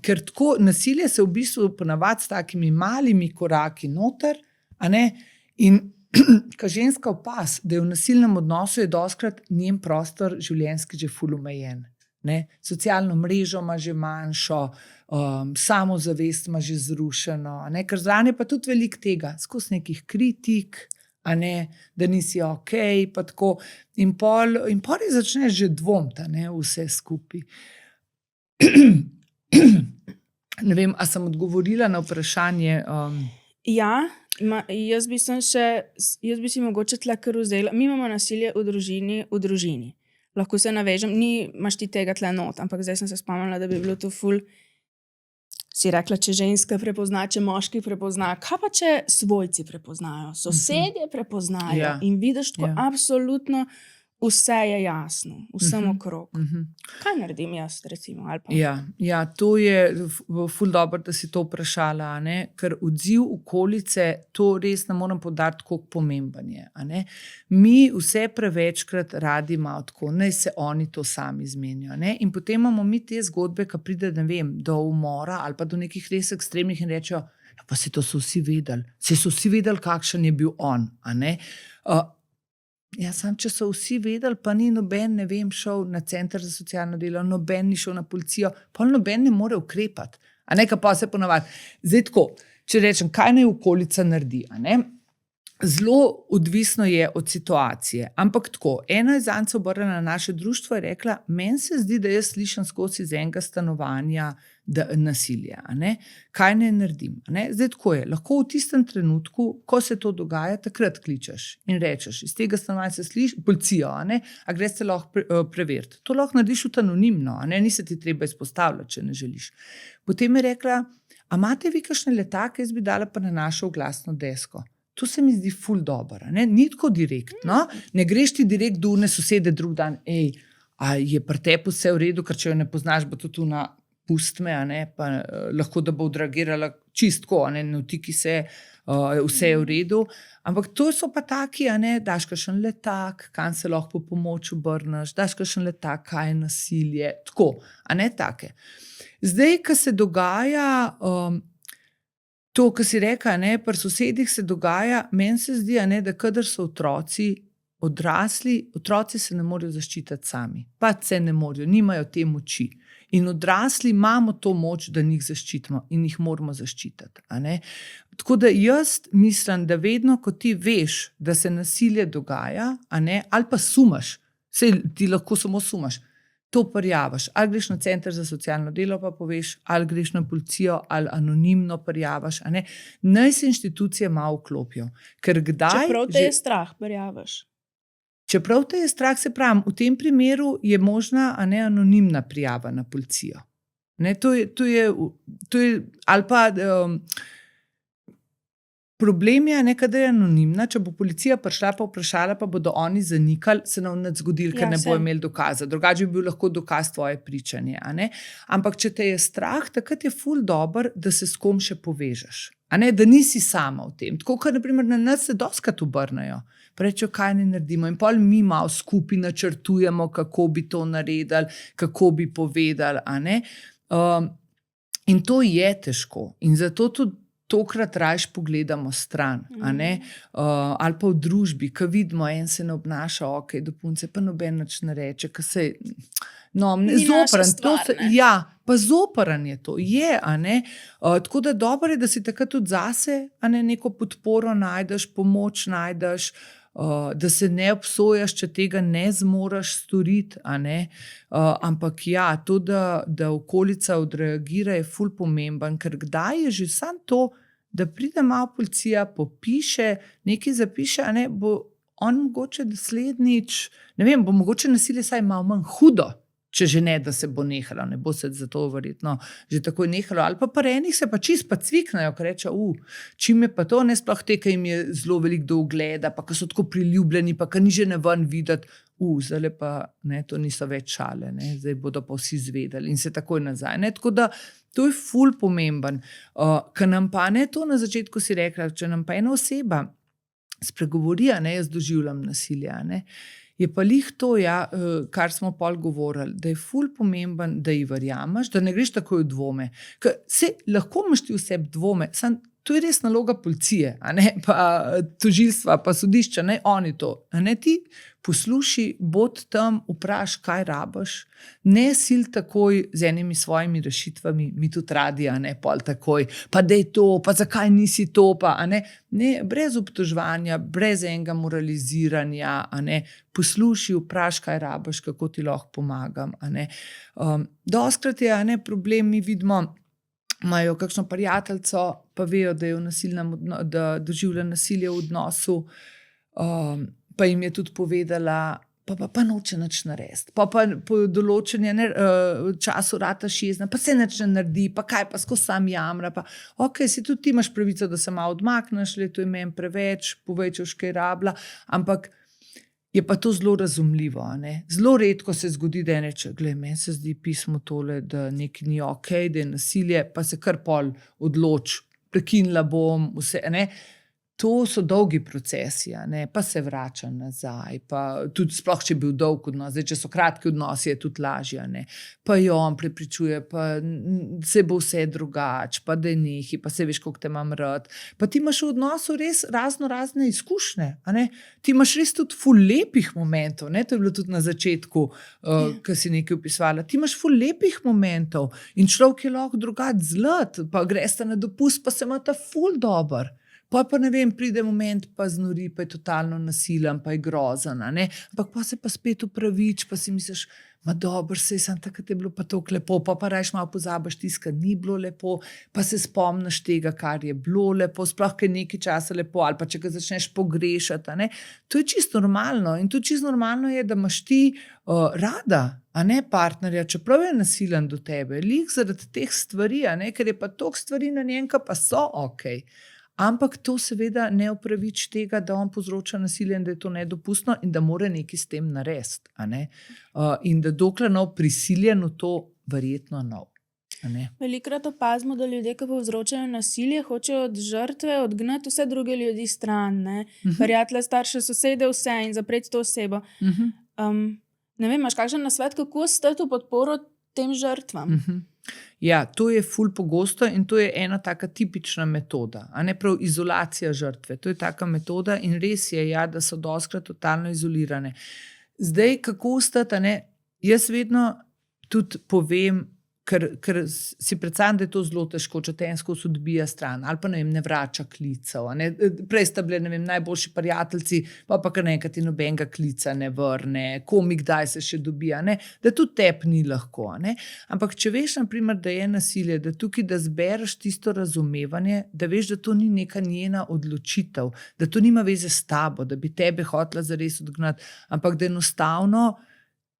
ker tako nasilje se v bistvu ponavadi s takimi malimi koraki noter, in ko ženska opaz, da je v nasilnem odnosu, je dostikrat njen prostor življenjski že ful omejen. Socialno mrežo ima že manjšo, samozavest ima že zrušeno, ker zraven je pa tudi veliko tega, skozi nekih kritik, da nisi ok, pa tako, in pol začneš že dvomiti, vse skupaj. Ne vem, a sem odgovorila na vprašanje? Ja, jaz bi si mogoče tle kar vzela, mi imamo nasilje v družini. Lahko se navežem, imaš ti tega tle not, ampak zdaj sem se spomnila, da bi bilo to ful si rekla, če ženska prepozna, če moški prepozna, kaj pa če svojci prepoznajo, sosedje prepoznajo Ja. in vidiš tako Ja. absolutno vse je jasno, vsem okrog. Mhm. Kaj naredim jaz, recimo? Ali pa? Ja, to je ful dobro, da si to vprašala, a ne? Ker odziv okolice, to res ne morem poudariti, koliko pomemben je. A ne? Mi vse prevečkrat radi imamo tako, naj se oni to sami zmenijo. Ne? In potem imamo mi te zgodbe, ki pride, ne vem, do umora ali pa do nekih res ekstremnih in rečejo, ja, pa se to so vsi vedeli, se so vsi vedeli, kakšen je bil on. A ne? Ja, sam, če so vsi vedeli, pa ni noben, ne vem, šel na center za socialno delo, noben ni šel na policijo, pa noben ne more ukrepati. A ne, pa se ponavadi. Zdaj tako, če rečem, kaj naj okolica naredi, a ne? Zelo odvisno je od situacije, ampak tako, ena je zanj se obrnila na naše društvo in rekla, meni se zdi, da jaz slišim skozi iz enega stanovanja nasilje, a ne? Kaj naj naredim? A ne? Zdaj tako je, lahko v tistem trenutku, ko se to dogaja, takrat kličeš in rečeš, iz tega stanovanja se sliši policijo, a ne? A greš se lahko preveriti. To lahko narediš anonimno, a ne? Ni se ti treba izpostavljati, če ne želiš. Potem je rekla, a imate vi kakšne letake, jaz bi dala pa na našo oglasno desko. To se mi zdi ful dobro, ni tako direktno, ne greš ti direkt do une sosede drug dan, a je pri tebi vse v redu, ker če jo ne poznaš, bo to tu na pust me, a ne, pa lahko da bo odreagirala čistko, a ne, vtiki se, vse je v redu, ampak to so pa taki, a ne, daš kakšen letak, kam se lahko po pomoč obrneš, daš kakšen letak, kaj je nasilje, tako, a ne take. Zdaj, ko se dogaja, to, kar si reka, pri sosedih se dogaja, meni se zdi, da kadar so otroci odrasli, otroci se ne morejo zaščititi sami. Pa se ne morejo, nimajo te moči. In odrasli imamo to moč, da njih zaščitimo in jih moramo zaščititi. A ne? Tako da jaz mislim, da vedno, ko ti veš, da se nasilje dogaja, a ne, ali pa sumaš, saj ti lahko samo sumaš, to prijaviš. Ali greš na center za socialno delo, pa poveš, ali greš na policijo, ali anonimno prijaviš. Naj se inštitucije malo vklopijo. Čeprav te je strah, prijaviš. Čeprav te je strah, se pravi, v tem primeru je možna anonimna prijava na policijo. To je, ali pa problem je, kadar je anonimna, če bo policija prišla pa vprašala, pa bodo oni zanikali, se nam nič zgodilo, ker ne bo imeli dokaza. Drugače bi bil lahko dokaz tvoje pričanje. Ampak če te je strah, takrat je ful dobro, da se s kom še povežeš. Da nisi sama v tem. Tako, ker naprimer na nas se dostikrat obrnejo. Rečejo, kaj ne naredimo. In pol mi malo skupaj načrtujemo, kako bi to naredili, kako bi povedali. In to je težko. In zato tudi tokrat rajš pogledamo stran, ali pa v družbi, ko vidimo, en se ne obnaša, do punce pa noben nič ne reče, ko se zoprn je to, tako da dobro je, da si takrat tudi zase, neko podporo najdeš, pomoč najdeš, da se ne obsojaš, če tega ne zmoreš storiti, ampak ja, to, da okolica odreagira, je ful pomemben, ker kdaj je že samo to, da pride malo policija, popiše, nekaj zapiše, bo on mogoče naslednjič, ne vem, bo mogoče nasilje saj malo manj hudo, če že ne, da se bo nehalo, ne bo se zato verjetno že takoj nehalo, ali pa enih se pa čist pa cviknajo, ker reče, čim je pa to, ne sploh te, ki jim je zelo veliko do ogleda, pa ki so tako priljubljeni, pa ki ni že ne ven videti, zdaj pa to niso več šale, zdaj bodo pa vsi zvedeli in se takoj nazaj. Tako da to je ful pomemben. Ker nam pa to na začetku si rekla, če nam pa ena oseba spregovori, jaz doživljam nasilje, je pa lih to, kar smo pol govorili, da je ful pomemben, da ji verjameš, da ne greš takoj v dvome. Ker lahko imaš ti v sebi dvome, to je res naloga policije, pa tožilstva, pa sodišča, oni to. Ti posluši, bod tam, vpraš, kaj rabiš, ne sil takoj z enimi svojimi rešitvami, mi tudi radi, pol takoj, pa dej to, pa zakaj nisi to, pa ne, brez obtoževanja, brez enega moraliziranja, posluši, vpraš, kaj rabiš, kako ti lahko pomagam. Dostikrat je problem, mi vidimo, imajo kakšno prijateljico, pa vejo, da je da doživlja nasilje v odnosu, pa jim je tudi povedala, pa noče nič narediti. Pa po določenju času rata 6, pa se nič ne naredi, pa kaj pa skozi sam jamra. Pa, ok, si tudi ti imaš pravico, da se malo odmakneš, to je meni preveč, povej, če boš kaj rabila, ampak je pa to zelo razumljivo. Zelo redko se zgodi, da je reče, glej, meni se zdi pismo tole, da nekaj ni ok, da je nasilje, pa se kar pol odloči, prekinila bom, vse, To so dolgi procesi, pa se vrača nazaj, pa tudi sploh, če je bil dolg odnos, zdaj, če so kratki odnosi, je tudi lažje, pa jo on prepričuje, pa se bo vse drugače, pa da je nehi, pa se veš, koliko te imam rad. Pa ti imaš v odnosu res razne izkušnje, ti imaš res tudi ful lepih momentov, to je bilo tudi na začetku, ko si nekaj opisovala, ti imaš ful lepih momentov in človek je lahko drugače zlat, pa greste na dopust, pa se imata ful dober. Pa ne vem, pride moment, pa znori, pa je totalno nasilen, pa je grozen, ampak pa se pa spet upravič, pa si misliš, ma dobro, sej sem takrat je bilo pa toliko lepo, pa rajš malo pozabiš tisto, kar ni bilo lepo, pa se spomniš tega, kar je bilo lepo, sploh kaj nekaj časa lepo, ali pa če ga začneš pogrešati, To je čisto normalno in tudi čisto normalno je, da imaš ti rada, partnerja, čeprav je nasilen do tebe, lik zaradi teh stvari, ker je pa toliko stvari na njem, pa so okej. Ampak to seveda ne upraviči tega, da on povzroča nasilje in da je to nedopustno in da mora nekaj s tem narediti. In da dokler nov prisiljen v to, verjetno nov. Velikokrat opazimo, da ljudje, ki povzročajo nasilje, hočejo od žrtve odgnati vse druge ljudi stran. Prijatelje, starše, sosede, vse in zapreti to osebo. Ne vem, imaš kakšen nasvet, kako stati v podporo tem žrtvam? Ja, to je ful pogosto in to je ena taka tipična metoda, prav izolacija žrtve. To je taka metoda in res je, da so dostikrat totalno izolirane. Zdaj, kako ostati, jaz vedno tudi povem, ker si predstavljam, da je to zelo težko, če te en skozi odbija stran ali pa ne vrača klicev. Prej sta bili najboljši prijateljci, pa kar nekaj ti nobenega klica ne vrne, komi kdaj se še dobija, da tudi tebi ni lahko. Ampak če veš, naprimer, da je nasilje, da tukaj da zbereš tisto razumevanje, da veš, da to ni neka njena odločitev, da to nima veze s tabo, da bi tebe hotela zares odgnati, ampak da enostavno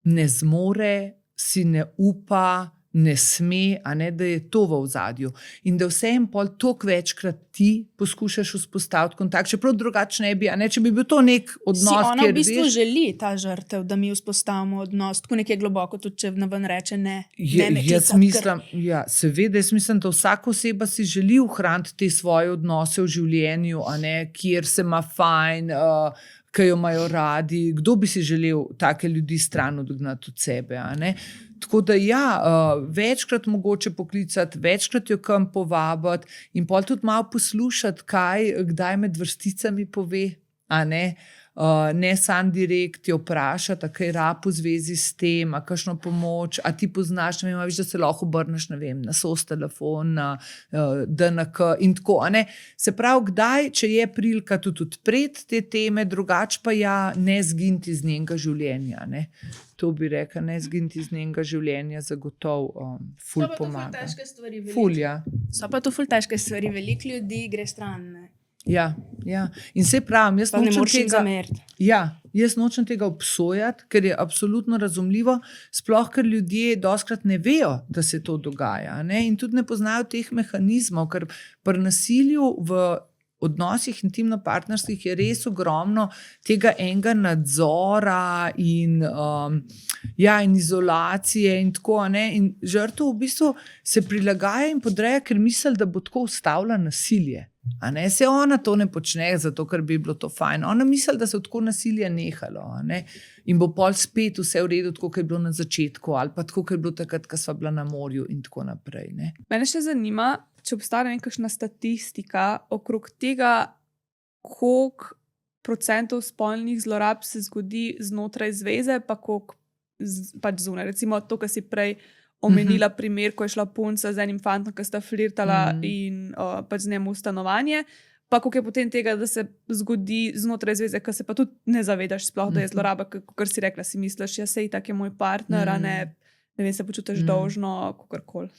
ne zmore, si ne upa, ne sme, da je to v ozadju. In da vsem pol toliko večkrat ti poskušaš vzpostaviti kontakt, čeprav drugače ne bi, če bi bil to nek odnos, ona v bistvu želi ta žrtev, da mi vzpostavimo odnos, tako nekje globoko, tudi če naven reče ne. Jaz mislim, seveda, jaz mislim, da vsaka oseba si želi ohraniti te svoje odnose v življenju, kjer se ima fajn, ki jo imajo radi. Kdo bi si želel take ljudi stran odgnati od sebe, Tako da večkrat mogoče poklicati, večkrat jo kam povabiti in pol tudi malo poslušati, kdaj med vrsticami pove, ne sam direkt jo vprašati, kaj rab v zvezi s tem, kakšno pomoč, a ti poznaš, veš, da se lahko obrneš, na SOS telefon, na DNK in tako, Se pravi, kdaj, če je prilika tudi odpreti te teme, drugače pa ne zginiti iz njenega življenja, To bi rekla, ne zginiti iz njenega življenja, zagotovo ful pomaga. So pa to ful težke stvari, veliko ljudi gre stran, Ja. In se pravim, jaz nočem tega obsojati, ker je absolutno razumljivo, sploh ker ljudje dostikrat ne vejo, da se to dogaja, in tudi ne poznajo teh mehanizmov, ker pri nasilju v odnosih intimno-partnerskih je res ogromno tega enega nadzora in izolacije in tako, in žrtev v bistvu se prilagaja in podreja, ker misli, da bo tako ustavila nasilje. Se ona to ne počne, zato ker bi bilo to fajn. Ona misli, da se je tako nasilje nehalo, in bo pol spet vse v redu, tako kot je bilo na začetku, ali pa tako, kot je bilo takrat, ko sva bila na morju in tako naprej. Mene še zanima, če obstaja nekakšna statistika okrog tega, koliko procentov spolnih zlorab se zgodi znotraj zveze, pa koliko pač zunaj. Recimo to, kar si prej omenila primer, ko je šla punca z enim fantom, ki sta flirtala in pač z njim v stanovanje, pa koliko je potem tega, da se zgodi znotraj zveze, ki se pa tudi ne zavedaš sploh, da je zloraba, kar si rekla, si misliš, sej tak je moj partner, ne vem, se počutiš dolžno, kakorkoli.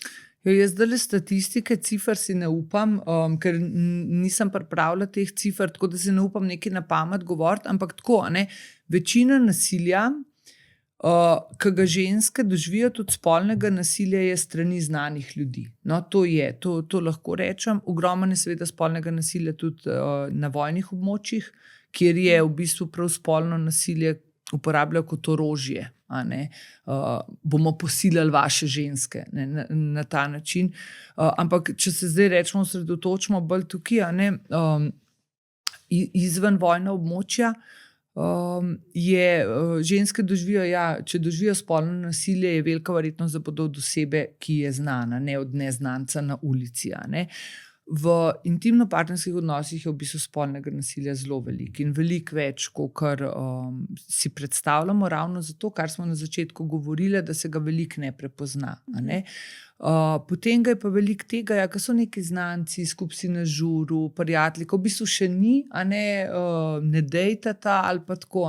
Jaz zdaj statistike, cifer si ne upam, ker nisem pripravila teh cifer, tako da si ne upam nekaj na pamet govoriti, ampak tako, ne, večina nasilja, ki ga ženske doživijo, tudi spolnega nasilja, je strani znanih ljudi. No, to lahko rečem. Ogromno je seveda spolnega nasilja tudi na vojnih območjih, kjer je v bistvu prav spolno nasilje uporabljajo kot orožje. Bomo posilili vaše ženske, ne, na ta način. Ampak, če se zdaj rečemo, osredotočimo bolj tukaj, ne, izven vojna območja, ženske doživijo, če doživijo spolno nasilje, je velika verjetnost, da bodo od osebe, ki je znana, ne od neznanca na ulici. Ne. V intimno-partnerskih odnosih je v bistvu spolnega nasilja zelo veliko in veliko več, kot si predstavljamo, ravno zato, kar smo na začetku govorili, da se ga veliko ne prepozna. Ne? Potem ga je pa veliko tega, ker so neki znanci, skupaj si na žuru, prijatelji, ko v bistvu še ni, ne dejtata ali pa tako,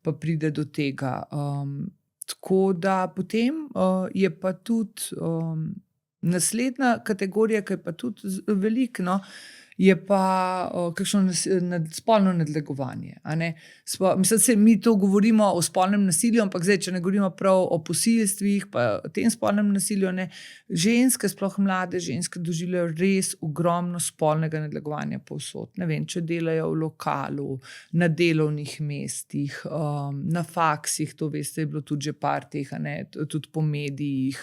pa pride do tega. Tako da potem je pa tudi naslednja kategorija, ki je pa tudi veliko, no, je pa kakšno spolno nadlegovanje. Mislim, mi to govorimo o spolnem nasilju, ampak zdaj, če ne govorimo prav o posilstvih, pa o tem spolnem nasilju, ženske, sploh mlade ženske, doživljajo res ogromno spolnega nadlegovanja povsod. Ne vem, če delajo v lokalu, na delovnih mestih, na faksih, to veste, je bilo tudi že par teh, tudi po medijih.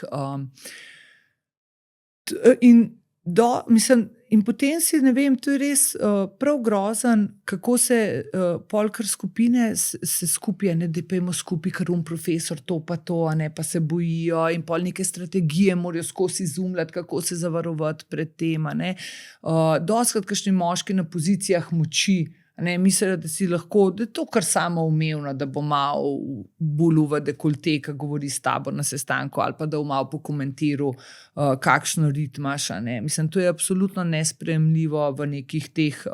In potem si, ne vem, to je res prav grozen, kako se polkar skupine se skupaj, da pojmo skupaj, ker profesor to pa to, pa se bojijo in pol neke strategije morajo skozi izumljati, kako se zavarovati pred tem. Dostikrat kakšni moški na pozicijah moči, mislijo, da si lahko, da je to kar samoumevno, da bo malo buluva dekolte, ki govori s tabo na sestanku, ali pa da bo malo pokomentiral, kakšno rit imaš. Mislim, to je absolutno nesprejemljivo v nekih teh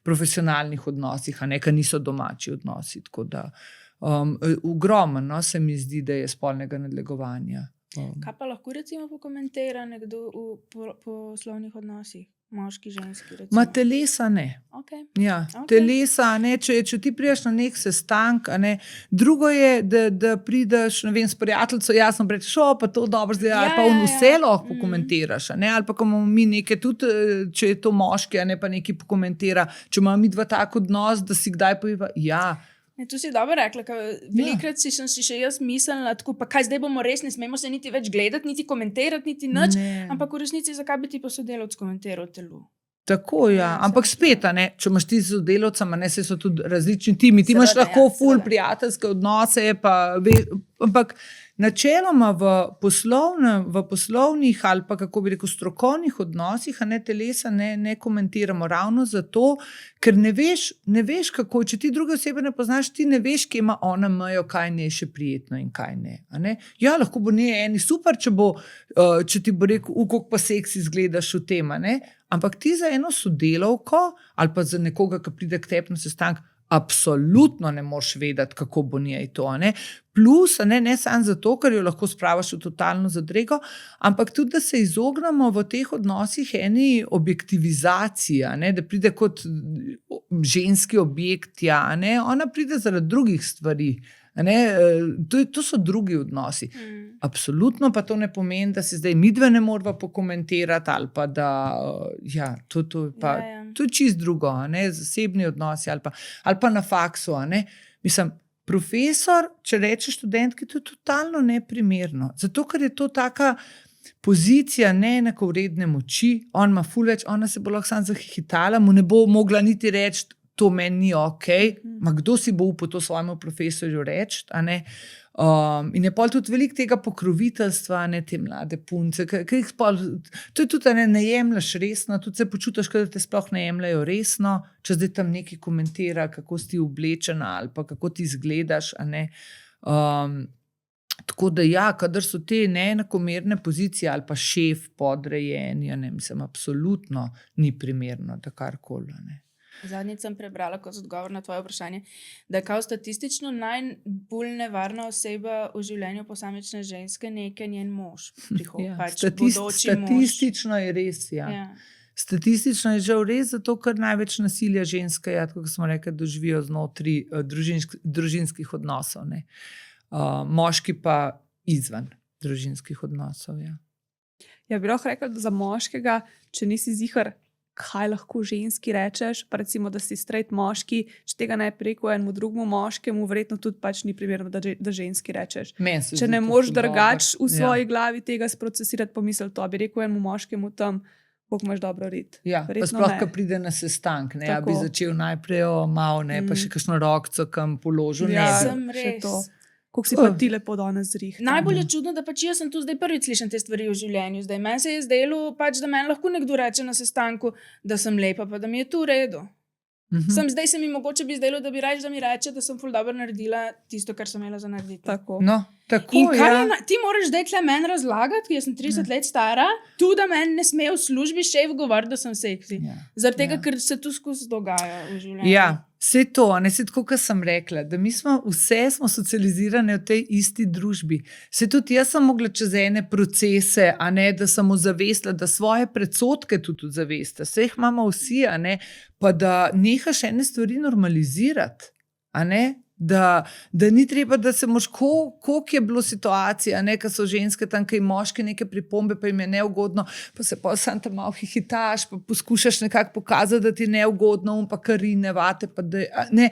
profesionalnih odnosih, ki niso domači odnosi. Tako da ogromno se mi zdi, da je spolnega nadlegovanja. Kaj pa lahko recimo pokomentira nekdo v poslovnih odnosih? Moški, ženski, recimo. Telesa ne. Okay. Ja, telesa, če ti prideš na nek sestank, drugo je, da prideš, ne vem, s prijateljico, jasno rečeš, pa to dobro zdaj, ali pa vse lahko pokomentiraš, ali pa ko imamo mi nekaj, tudi če je to moški, pa nekaj pokomentira, če imamo mi dva tak odnos, da si kdaj poviva, To si dobro rekla, velikrat sem si še jaz mislila, tako, pa kaj zdaj bomo res, ne smemo se niti več gledati, niti komentirati, niti nič, ampak v resnici, zakaj bi ti pa sodelavec komentiral telo? Tako, ampak spet, če imaš ti z sodelavcem, se so tudi različni timi, ti imaš lahko ful prijateljske odnose, ampak načeloma v poslovnih ali pa, kako bi rekel, strokovnih odnosih, telesa ne komentiramo ravno zato, ker ne veš kako, če ti druge osebe ne poznaš, ti ne veš, kje ima ona mejo, kaj ne je še prijetno in kaj ne. Ja, lahko bo eni super, če ti bo rekel, kako pa seksi izgledaš v tem, ampak ti za eno sodelavko ali pa za nekoga, ki pride k tebi na sestanek, absolutno ne moreš vedeti, kako bo njej to. Plus, ne samo zato, ker jo lahko spravaš v totalno zadrego, ampak tudi, da se izognemo v teh odnosih eni objektivizaciji, da pride kot ženski objekt, ona pride zaradi drugih stvari. To so drugi odnosi. Absolutno pa to ne pomeni, da se zdaj midve ne morava pokomentirati ali pa da, to je čist drugo, zasebni odnosi ali pa na faksu. Mislim, profesor, če reče študentki, to je totalno neprimerno. Zato, ker je to taka pozicija neenakovredne moči, on ima ful več, ona se bo lahko sam zahihitala, mu ne bo mogla niti reči, to meni ni okej. Kdo si bo upal to svojemu profesorju reči, in je pol tudi veliko tega pokroviteljstva, te mlade punce, to je tudi, ne jemlješ resno, tudi se počutiš, da te sploh ne jemljajo resno, če zdaj tam nekaj komentira, kako si oblečena ali pa kako ti izgledaš, tako da kadar so te neenakomerne pozicije ali pa šef podrejeni, mislim, absolutno ni primerno, da karkoli, Zadnjič sem prebrala kot odgovor na tvoje vprašanje, da je kao statistično najbolj nevarna oseba v življenju posamične ženske nekaj njen mož. Statistično je res, ja. Statistično je žal res, zato ker največ nasilja ženske, kot smo rekli, doživijo znotraj družinskih odnosov. Ne. Moški pa izven družinskih odnosov. Ja. Ja, bi lahko rekla, da za moškega, če nisi ziher, kaj lahko ženski rečeš, pa recimo, da si straight moški, če tega ne preko enemu drugemu moškemu, verjetno tudi pač ni primerno, da ženski rečeš. Če ne moreš drugač v svoji glavi tega sprocesirati, pomisli to, bi rekel enemu moškemu tam, koliko imaš dobro rit. Ja, pa sploh, ko pride na sestank, ne, bi začel najprej malo, ne, pa še kakšno rokco kam položil. Ja, sem res. Kako si pa ti lepo danes zrihta. Najbolj je čudno, da pač jaz sem tu zdaj prvič slišim te stvari v življenju. Zdaj meni se je zdelo, pač, da meni lahko nekdo reče na sestanku, da sem lepa, pa da mi je tu v redu. Zdaj se mi mogoče bi zdelo, da mi reče, da sem ful dobro naredila tisto, kar sem imela za narediti. Tako. No, tako, in kaj ti moraš zdaj tle meni razlagati, jaz sem 30 let stara, tu da meni ne sme v službi šef govoriti, da sem seksi. Zaradi tega, ker se tu skozi dogaja v življenju. Ja, vse to, ne se tako, kot sem rekla, da mi smo socializirane v tej isti družbi. Se tudi jaz sem mogla čez ene procese, a ne, da sem ozavestila, da svoje predsodke tudi ozavesta. Vse jih imamo vsi, a ne, pa da nehaš ene stvari normalizirati, a ne, da ni treba, da se moš, koliko je bilo situacija, ne, ko so ženske tam, ki moški neke pripombe, pa jim je neugodno, pa se pa sam tam malo hihitaš, pa poskušaš nekako pokazati, da ti je neugodno, pa karine vate, pa da ne,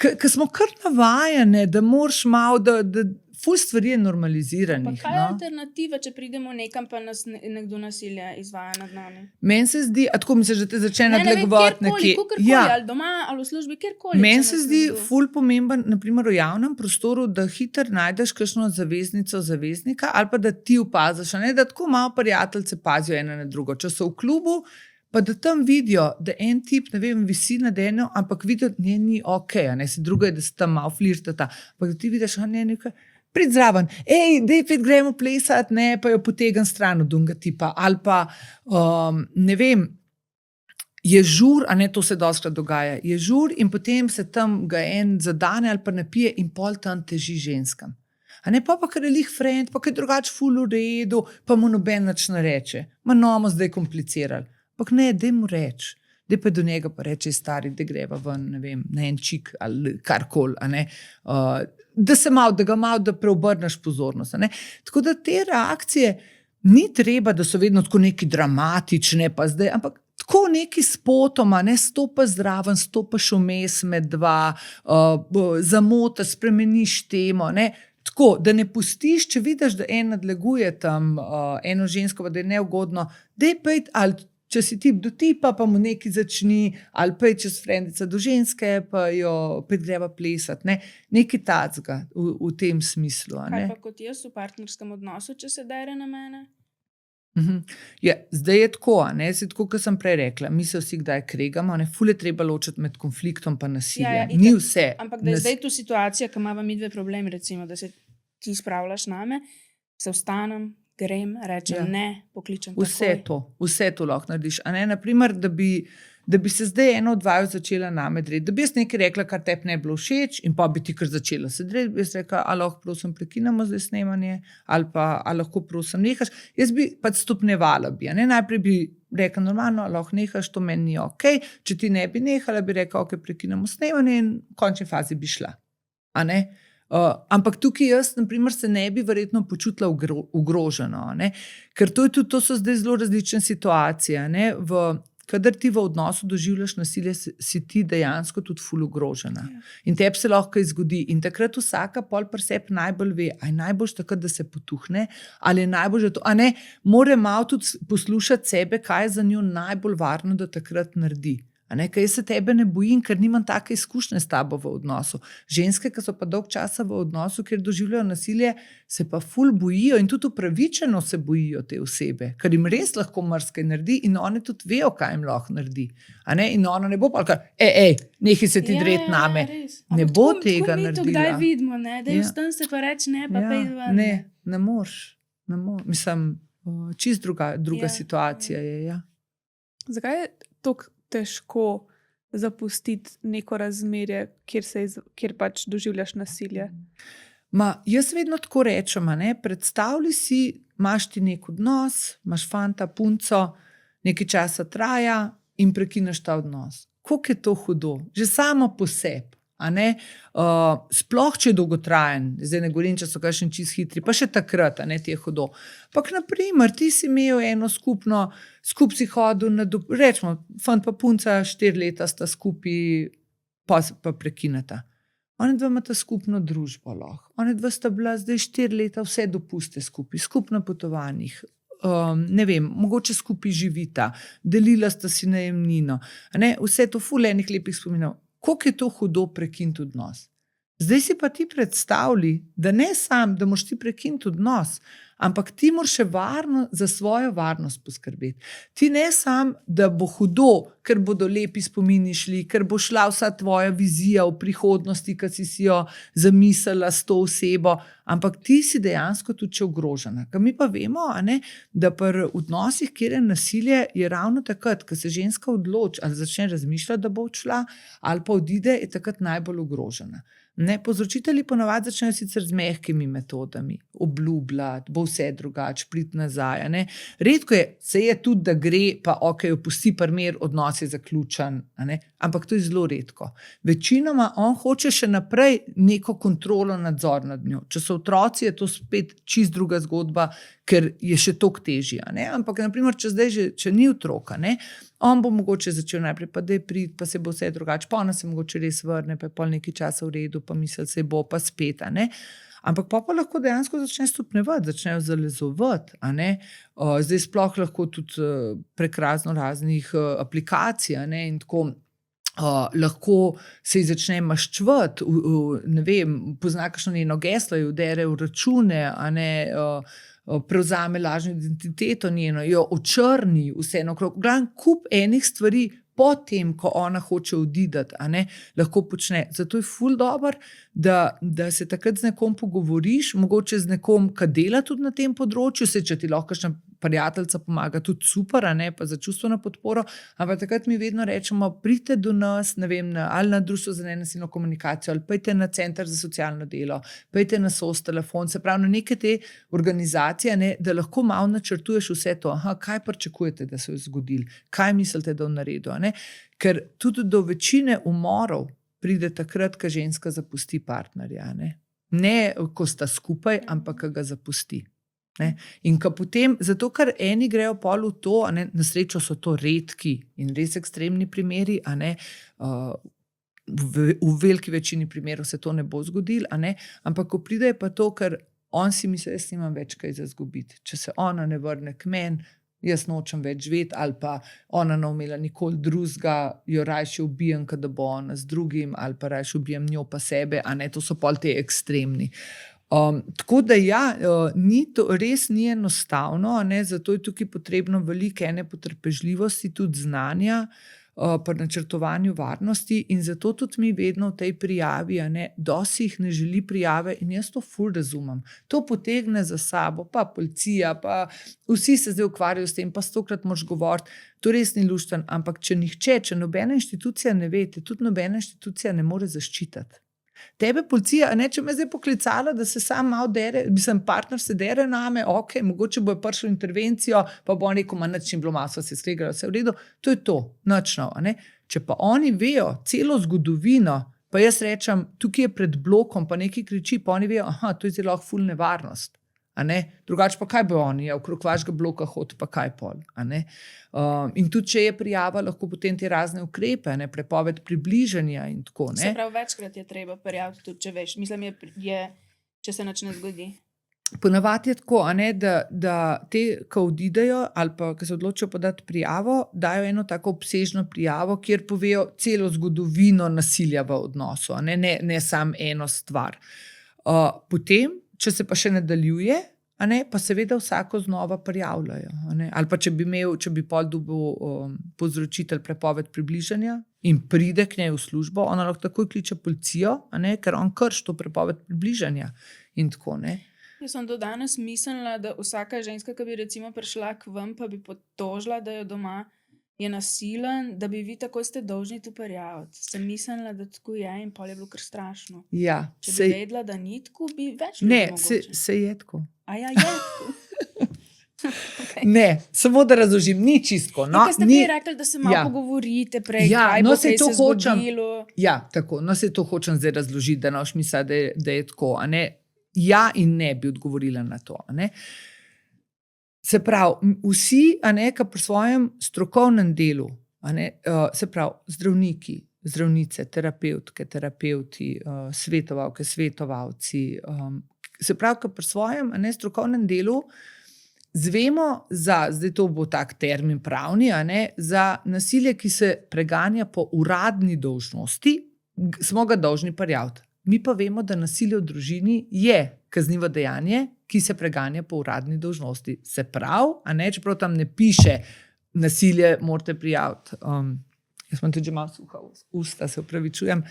ker smo kar navajene, da moraš malo, da ful stvari je normaliziranih. Pa kaj je alternativa, če pridemo nekam, pa nas nekdo nasilja izvaja nad nami? Meni se zdi, a tako misliš, da te začne nadlegovati nekje. Ja. Ali doma, ali v službi, kjerkoli. Meni se zdi ful pomemben, naprimer v javnem prostoru, da hitro najdeš kakšno zaveznico, zaveznika, ali pa da ti opaziš, ne, da tako malo prijateljce pazijo ena na drugo. Če so v klubu, pa da tam vidijo, da en tip, ne vem, visi nad eno, ampak vidijo, da ni okej, ne, se druga je, da se tam malo flirtata. Ampak da ti vidiš, ne, nekaj, prid zraven, dej pet gremo plesati, ne, pa jo potegam stran od unga tipa, ali pa, ne vem, je žur, a ne, to se dostkrat dogaja, je žur in potem se tam ga en zadane ali pa napije in pol tam teži ženskam. A ne, pa kar je lih friend, pa kar je drugač ful v redu, pa mu noben nič ne reče. Ma nomo zdaj komplicirali. Pak ne, dej mu reči. Dej pa do njega pa reče, stari, da greva ven, ne vem, na en čik ali karkoli, a ne, da ga malo, da preobrneš pozornost. Ne? Tako da te reakcije ni treba, da so vedno tako neki dramatične, pa zdaj, ampak tako neki spotoma, ne, stopaš zraven, stopaš vmes med dva, zamota, spremeniš temo, ne, tako, da ne pustiš, če vidiš, da en nadleguje tam eno žensko, da je neugodno, dej pejt, ali če si tip do tipa, pa mu nekaj začni, ali pa je čez frendica do ženske, pa jo pet greva plesati, ne, nekaj tacga v tem smislu. Kaj pa kot jaz v partnerskem odnosu, če se dere na mene? Ja, zdaj je tako, ne, se tako, kot sem prej rekla, mi se vsi kdaj kregamo, ne, ful je treba ločiti med konfliktom pa nasiljem. Ni vse. Ampak da je zdaj tu situacija, ko imamo mi dve problemi, recimo, da se ti spravljaš name, se vstanem, grem, rečem ne, pokličem takoj. Vse to lahko narediš. A ne, naprimer, da bi se zdaj eno od vaju začela name dreti, da bi jaz nekaj rekla, kar tebi ne bilo všeč in pa bi ti kar začela se dreti, bi jaz rekla, a lahko prosim prekinemo zdaj snemanje, ali pa a lahko prosim nehaš. Jaz bi pač stopnjevala bi, a ne, najprej bi rekla normalno, a lahko nehaš, to meni ni okej, če ti ne bi nehala, bi rekla, okej, prekinemo snemanje in v končni fazi bi šla. A ne? Ampak tukaj jaz, naprimer, se ne bi verjetno počutila ogroženo, ne? Ker to so zdaj zelo različne situacije. Ne? Kadar ti v odnosu doživljaš nasilje, si ti dejansko tudi ful ogrožena. In tebi se lahko izgodi. In takrat vsaka pol pri sebi najbolj ve, a je najboljš takrat, da se potuhne, ali je najboljš, da to, a ne, mora malo tudi poslušati sebe, kaj je za njo najbolj varno, da takrat naredi. Ker jaz se tebe ne bojim, ker nimam take izkušnje s tabo v odnosu. Ženske, ki so pa dolg časa v odnosu, kjer doživljajo nasilje, se pa ful bojijo in tudi upravičeno se bojijo te osebe, ker jim res lahko marsikaj naredi in one tudi vejo, kaj jim lahko naredi. In ona ne bo pa kar, nehaj se ti dreti name. Ne bo tega naredila. Mi to kdaj vidimo, ne? Da je vstan se pa reči ne, pa pej ven. Ne moreš. Mislim, čist druga situacija je. Ja. Zakaj je to težko zapustiti neko razmerje, kjer pač doživljaš nasilje? Jaz vedno tako rečem, a ne, predstavljaj si, imaš ti nek odnos, imaš fanta, punco, nekaj časa traja in prekineš ta odnos. Koliko je to hudo? Že samo po sebi. Sploh, če je dolgotrajen, zdaj ne govorim, če so kakšni čist hitri, pa še takrat, ti je hudo. Ampak, naprimer, ti si imel eno skupaj si hodil, rečemo, fant pa punca, 4 leta sta skupaj, pa prekineta. Oni dva imata skupno družbo lahko. Oni dva sta bila zdaj 4 leta vse dopuste skupaj, skupno potovanjih. Ne vem, mogoče skupaj živita, delila sta si najemnino. Vse to ful enih lepih spominov. Koliko je to hudo prekiniti odnos? Zdaj si pa ti predstavljaj, da ne sam, da moraš ti prekiniti odnos, ampak ti moraš še za svojo varnost poskrbeti. Ti ne sam, da bo hudo, ker bodo lepi spomini šli, ker bo šla vsa tvoja vizija v prihodnosti, ki si jo zamislila s to osebo, ampak ti si dejansko tudi ogrožena. Ker mi pa vemo, da pri odnosih, kjer je nasilje, je ravno takrat, ko se ženska odloči ali začne razmišljati, da bo odšla, ali pa odide, je takrat najbolj ogrožena. Povzročitelji ponavadi začnejo sicer z mehkimi metodami, obljubljati, bo vse drugače, priti nazaj. Redko je tudi, da gre, pa opusti primer, odnos je zaključen, ampak to je zelo redko. Večinoma on hoče še naprej neko kontrolo, nadzor nad njo. Če so otroci, je to spet čist druga zgodba, ker je še toliko težje. Ampak, naprimer, če ni otroka, on bo mogoče začel najprej, pa da je prid, pa se bo vse drugače, pa ona se mogoče res vrne, pa je pol nekaj časa v redu, pa misli se bo, pa spet. Ampak pa lahko dejansko začne stopnjevati, začnejo zalezovati. Zdaj sploh lahko tudi prek raznih aplikacij in tako. Lahko se ji začne maščevati, ne vem, pozna kakšno njeno geslo, jo udere v račune, prevzame lažno identiteto njeno, jo očrni, vse okrog. Kup enih stvari, potem, ko ona hoče odideti, lahko počne. Zato je ful dobro, da se takrat z nekom pogovoriš, mogoče z nekom, ki dela tudi na tem področju, če ti lahko kakšna prijateljica pomaga, tudi super, pa za čustveno podporo, ampak takrat mi vedno rečemo, pridite do nas, ne vem, ali na Društvo za nenasilno komunikacijo, ali pojdite na Center za socialno delo, pojdite na SOS telefon, se pravi na neke te organizacije, da lahko malo načrtuješ vse to, kaj pričakujete, da se je zgodilo, kaj mislite, da je v naredu. Ker tudi do večine umorov pride takrat, ko ženska zapusti partnerja. Ne, ko sta skupaj, ampak ko ga zapusti. In ko potem, zato ker eni grejo pol v to, na srečo so to redki in res ekstremni primeri, v veliki večini primerov se to ne bo zgodilo, ampak ko pride je pa to, ker on si misli, jaz nimam več kaj za izgubiti. Če se ona ne vrne k meni, jaz nočem več živeti, ali pa ona ne umela nikoli drugega, jo rajše ubijem, da bo ona z drugim, ali pa rajše ubijem njo pa sebe, to so pol te ekstremni. Tako da res ni enostavno, zato je tukaj potrebno veliko ene potrpežljivosti, tudi znanja, pri načrtovanju varnosti in zato tudi mi vedno v tej prijavi, dosti jih ne želi prijave in jaz to ful razumem. To potegne za sabo, pa policija, pa vsi se zdaj ukvarjajo s tem, pa 100-krat moraš govoriti, to res ni lušten, ampak če nobena inštitucija ne ve, te tudi nobena inštitucija ne more zaščititi. Tebe policija, če me zdaj poklicala, da se sam malo dere, partner se dere name, mogoče bo prišel intervencijo, pa bo on rekel, nič ni bilo, malo se skregalo, vse v redu, to je to, nič no. Če pa oni vejo celo zgodovino, pa jaz rečem, tukaj je pred blokom, pa nekaj kriči, pa oni vejo, to je zelo ful nevarnost. Drugače pa kaj bo oni, okrog vašega bloka hod, pa kaj pol. In tudi, če je prijava, lahko potem te razne ukrepe, prepoved približanja in tako. Se pravi, večkrat je treba prijaviti, tudi če veš. Mislim, če se nič ne zgodi. Ponavadi je tako, da te, ko odidejo ali pa, ko se odločijo podati prijavo, dajo eno tako obsežno prijavo, kjer povejo celo zgodovino nasilja v odnosu, ne samo eno stvar. Potem, če se pa še nadaljuje, pa seveda vsako znova prijavljajo. Ali pa če bi pol dobil povzročitelj prepoved približanja in pride k njej v službo, ona lahko takoj kliče policijo, ker on krši to prepoved približanja in tako. Jaz sem do danes mislila, da vsaka ženska, ki bi recimo prišla k vam, pa bi potožila, da jo doma je nasilen, da bi vi takoj ste dolžni to prijaviti. Sem mislila, da tako je in pol je bilo kar strašno. Ja, Če bi vedela, da ni tako, bi več ljudi ne, mogoče. se je tako. A ja, je tako. Okay. Ne, samo da razložim, ni čistko. No, ste prej rekli, da se malo pogovorite prej, kaj bo se zgodilo. Ja, tako, no se to hočem zdaj razložiti, da noš misla, da je tako. A ne? Ja in ne bi odgovorila na to. A ne? Se pravi, vsi, a ne, ki pri svojem strokovnem delu, a ne, se pravi, zdravniki, zdravnice, terapevtke, terapevti, svetovalke, svetovalci, se pravi, ki pri svojem, a ne, strokovnem delu zvemo za, zdaj to bo tak termin pravni, a ne, za nasilje, ki se preganja po uradni dolžnosti, smo ga dolžni prijaviti. Mi pa vemo, da nasilje v družini je kaznivo dejanje, ki se preganja po uradni dolžnosti. Se pravi, a ne, čeprav tam ne piše nasilje, morate prijaviti. Jaz sem tudi že malo suha usta, se opravičujem.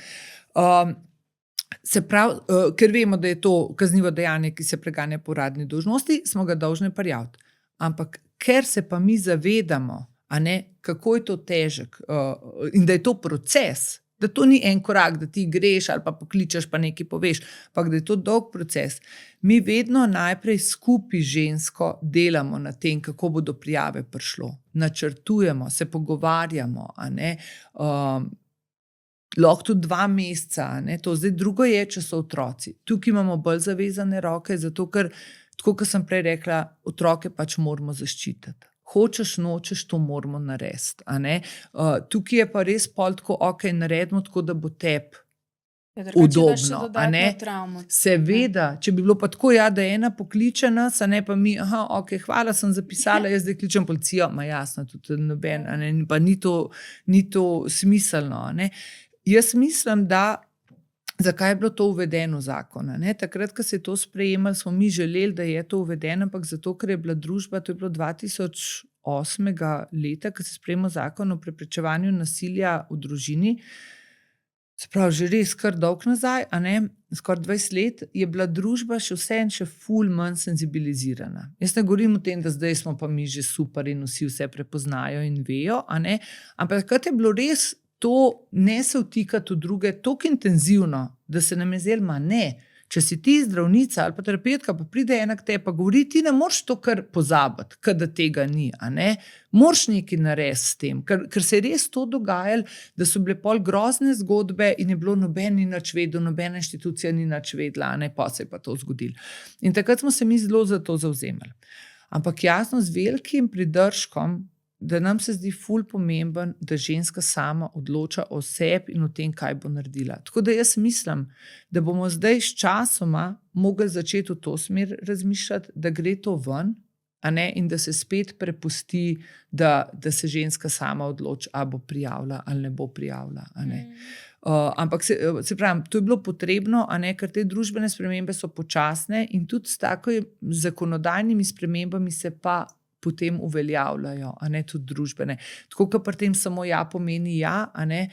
Se pravi, ker vemo, da je to kaznivo dejanje, ki se preganja po uradni dolžnosti, smo ga dolžni prijaviti. Ampak ker se pa mi zavedamo, a ne, kako je to težek in da je to proces, da to ni en korak, da ti greš ali pa pokličeš pa nekaj poveš, ampak da je to dolg proces. Mi vedno najprej skupaj žensko delamo na tem, kako bo do prijave prišlo. Načrtujemo, se pogovarjamo, a ne, lahko tudi 2 meseca, ne, to zdaj drugo je, če so otroci. Tukaj imamo bolj zavezane roke, zato ker, tako kot sem prej rekla, otroke pač moramo zaščititi. Hočeš, nočeš, to moramo narediti. A ne? Tukaj je pa res pol tako, ok, naredimo tako, da bo tebi udobno. A ne? Seveda, če bi bilo pa tako, ja, da ena pokliče nas, a ne pa mi, aha, ok, hvala, sem zapisala, jaz zdaj kličem policijo, ma jasno, tudi noben, a ne, pa ni to smiselno, a ne. Jaz mislim, da zakaj je bilo to uvedeno v zakon? Takrat, ko se je to sprejemalo, smo mi želeli, da je to uvedeno, ampak zato, ker je bila družba, to je bilo 2008. leta, ko se je sprejemal zakon o preprečevanju nasilja v družini, se pravi, že res kar dolgo nazaj, a ne, skoraj 20 let, je bila družba še ful manj senzibilizirana. Jaz ne govorim o tem, da zdaj smo pa mi že super in vse prepoznajo in vejo, a ne, ampak takrat je bilo res to ne se vtikati v druge toliko intenzivno, da se nam je zdelo, ma ne, če si ti zdravnica ali pa terapeutka, pa pride ena k tebi pa govori, ti ne moreš to kar pozabiti, da tega ni, a ne, moraš nekaj narediti s tem, ker se je res to dogajalo, da so bile pol grozne zgodbe in je bilo noben ni nič vedel, nobena inštitucija ni nič vedela, a ne, pa se je pa to zgodilo. In takrat smo se mi zelo za to zavzemali. Ampak jasno, z velikim pridržkom, da nam se zdi ful pomemben, da ženska sama odloča o sebi in o tem, kaj bo naredila. Tako da jaz mislim, da bomo zdaj s časoma mogli začeti v to smer razmišljati, da gre to ven, a ne, in da se spet prepusti, da se ženska sama odloči, a bo prijavila ali ne bo prijavila, a ne. Ampak se pravim, to je bilo potrebno, a ne, ker te družbene spremembe so počasne in tudi s tako zakonodajnimi spremembami se pa potem uveljavljajo, a ne, tudi družbene. Tako, kot pri tem samo ja pomeni ja, a ne,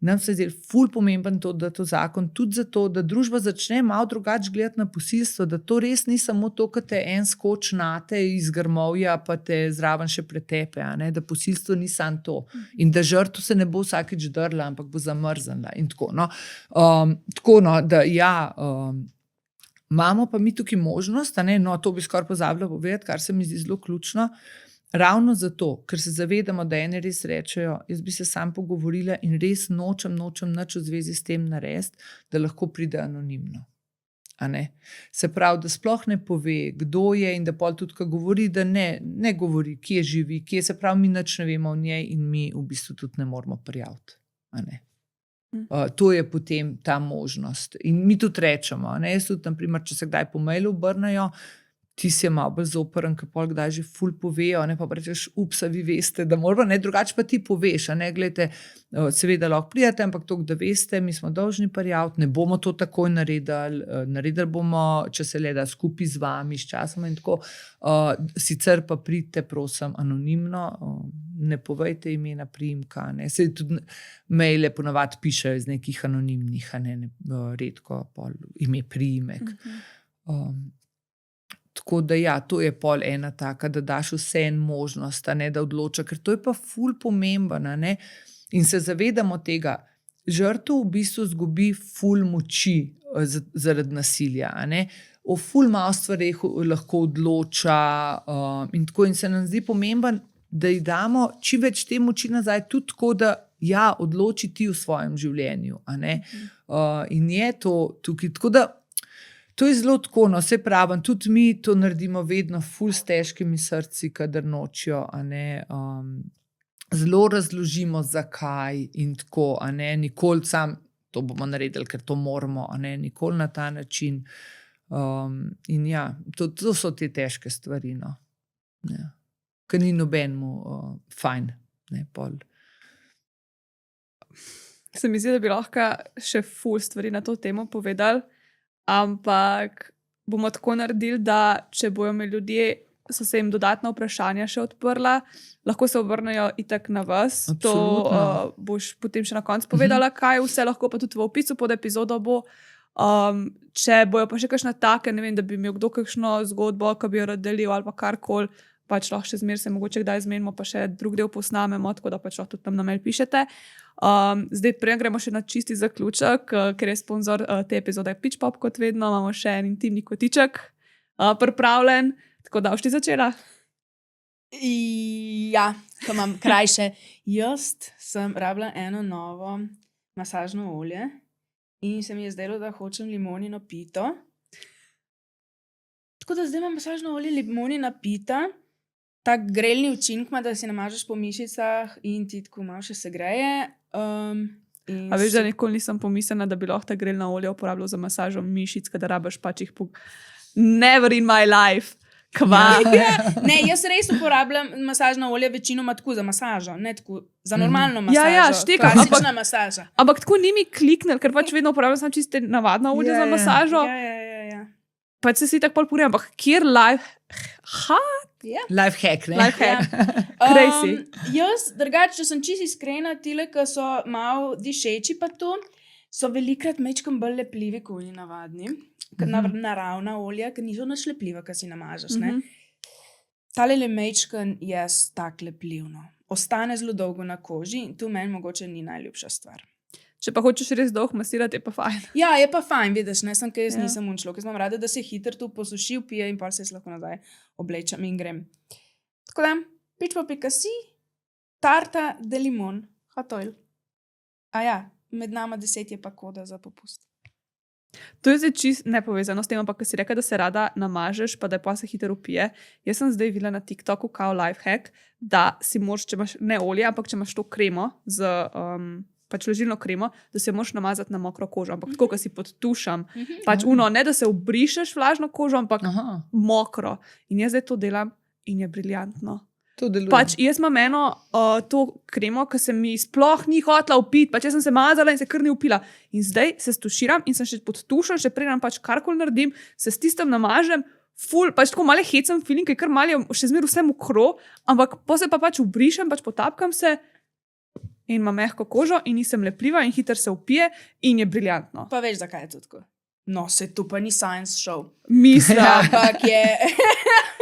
nam se zdi ful pomemben to, da to zakon, tudi zato, da družba začne malo drugače gledati na posilstvo, da to res ni samo to, kad te en skoč nate iz grmovja, pa te zraven še pretepe, a ne, da posilstvo ni samo to. In da žrtvo se ne bo vsakič drla, ampak bo zamrznila in tako, no. Tako, no, da ja, imamo pa mi tukaj možnost, a ne, no, to bi skoraj pozabila povedati, kar se mi zdi zelo ključno, ravno zato, ker se zavedamo, da ene res rečejo, jaz bi se sam pogovorila in res nočem nič v zvezi s tem narediti, da lahko pride anonimno. A ne? Se pravi, da sploh ne pove, kdo je in da pol tudi, ko govori, da ne govori, kje živi, kje, se pravi, mi nič ne vemo o njej in mi v bistvu tudi ne moramo prijaviti. A ne? To je potem ta možnost. In mi tudi rečemo, ne, jaz tudi, naprimer, če se kdaj po mailu obrnejo, ti si je malo bolj zoprn, ker pol kdaj že ful povejo, ne, pa rečeš, upsa, vi veste, da moramo, ne, drugače pa ti poveš, a ne, gledajte, seveda lahko prijete, ampak to, da veste, mi smo dolžni prijaviti, ne bomo to takoj naredili bomo, če se le da skupaj z vami, s časom in tako, sicer pa pridite, prosim, anonimno, ne povejte imena, priimka, ne, se tudi maile ponavadi pišejo iz nekih anonimnih, a ne, redko pol ime, priimek. Tako Tako da ja, to je pol ena taka, da daš vse en možnost, a ne, da odloča, ker to je pa ful pomemben, a ne. In se zavedamo tega, žrtev v bistvu zgubi ful moči zaradi nasilja, a ne. O ful malo stvareh lahko odloča in tako, in se nam zdi pomemben, da ji damo čim več te moči nazaj, tudi tako, da ja, odloči ti v svojem življenju, a ne. In je to tukaj, tako da to je zelo tako, no, saj pravim, tudi mi to naredimo vedno ful s težkimi srci, kadar nočijo, a ne, zelo razložimo, zakaj in tako, a ne, nikoli sam, to bomo naredili, ker to moramo, a ne, nikoli na ta način. In ja, to so te težke stvari, no. Ja. Ker ni nobenmu fajn, ne, pol. Se mi zdi, da bi lahko še ful stvari na to temo povedali, ampak bomo tako naredili, da če bojo me ljudje, so se jim dodatna vprašanja še odprla, lahko se obrnejo itak na vas. Absolutno. To boš potem še na koncu povedala, kaj vse lahko, pa tudi v opisu pod epizodo bo. Če bojo pa še kakšna taka, ne vem, da bi imel kdo kakšno zgodbo, ki bi jo rad delil ali pa karkoli, pač lahko še zmer se mogoče kdaj zmenimo, pa še drug del posnamemo, tako da pač lahko tudi tam na mail pišete. Zdaj prej gremo še na čisti zaključek, ker je sponzor te epizode Pitch Pop, kot vedno, imamo še en intimni kotiček pripravljen, tako da boš ti začela. Ja, ko imam krajše. Jaz sem rabila eno novo masažno olje in se mi je zdelo, da hočem limonino pito. Tako da zdaj imam masažno olje limonina pita, tak grelni učinek ima, da si namažeš po mišicah in ti tako malo še segreje. A veš, da nikoli nisem pomislila, da bi lahko ta grelna olja uporabljal za masažo mišic, kadar rabiš pač jih Never in my life. Kva? Ne, jaz res uporabljam masažno olje večinoma tako za masažo, ne tako za normalno masažo. Ja, štekam, klasična masaža. Ampak tako ni mi kliknil, ker pač vedno uporabljam samo čiste navadna olja za masažo. Ja. Pač se si tako pol purjam, ampak kjer Life hack, ne? Life hack. Crazy. Jaz, drugače, če sem čisto iskrena, tile, ki so malo dišeči pa to, so velikrat mečkam bolj lepljivi, kot oni navadni. Naravna olja, ki niso nič lepljiva, ki si namažeš, ne? Tale mečkan je tak lepljiv, no. Ostane zelo dolgo na koži in to meni mogoče ni najljubša stvar. Če pa hočeš res dolgo masirati, je pa fajn. Ja, je pa fajn, vidiš, ne, sem, ker jaz nisem unčlo, ker sem rada, da se hitro tu posuši, pije in pa se lahko nazaj oblečem in grem. Tako da, pitchpop.si, tarta de limon, hot oil. A ja, med nama 10 je pa koda za popust. To je zdaj čist nepovezano s tem, ampak ko si rekel, da se rada namažeš, pa da je pa se hitro upije. Jaz sem zdaj videla na TikToku kao life hack, da si moraš, če imaš ne olje, ampak če imaš to kremo z pač ležilno kremo, da se moraš namazati na mokro kožo, ampak tako, ko si pod tušem. Pač ne da se obrišeš vlažno kožo, ampak mokro. In jaz zdaj to delam in je briljantno. To deluje. Pač jaz imam eno to kremo, ki se mi sploh ni hotla upiti, pač jaz sem se mazala in se kar ni upila. In zdaj se stuširam in sem še pod tušem, še preden pač karkoli naredim, se s tistem namažem, pač tako malo hecam feeling, ker kar malo še zmer vse mokro, ampak pa se pa pač ubrišem, pač potapkam se in imam mehko kožo in nisem lepljiva in hitro se upije in je briljantno. Pa veš, zakaj je to tako? No, se tu pa ni science show. Mislim, ampak je...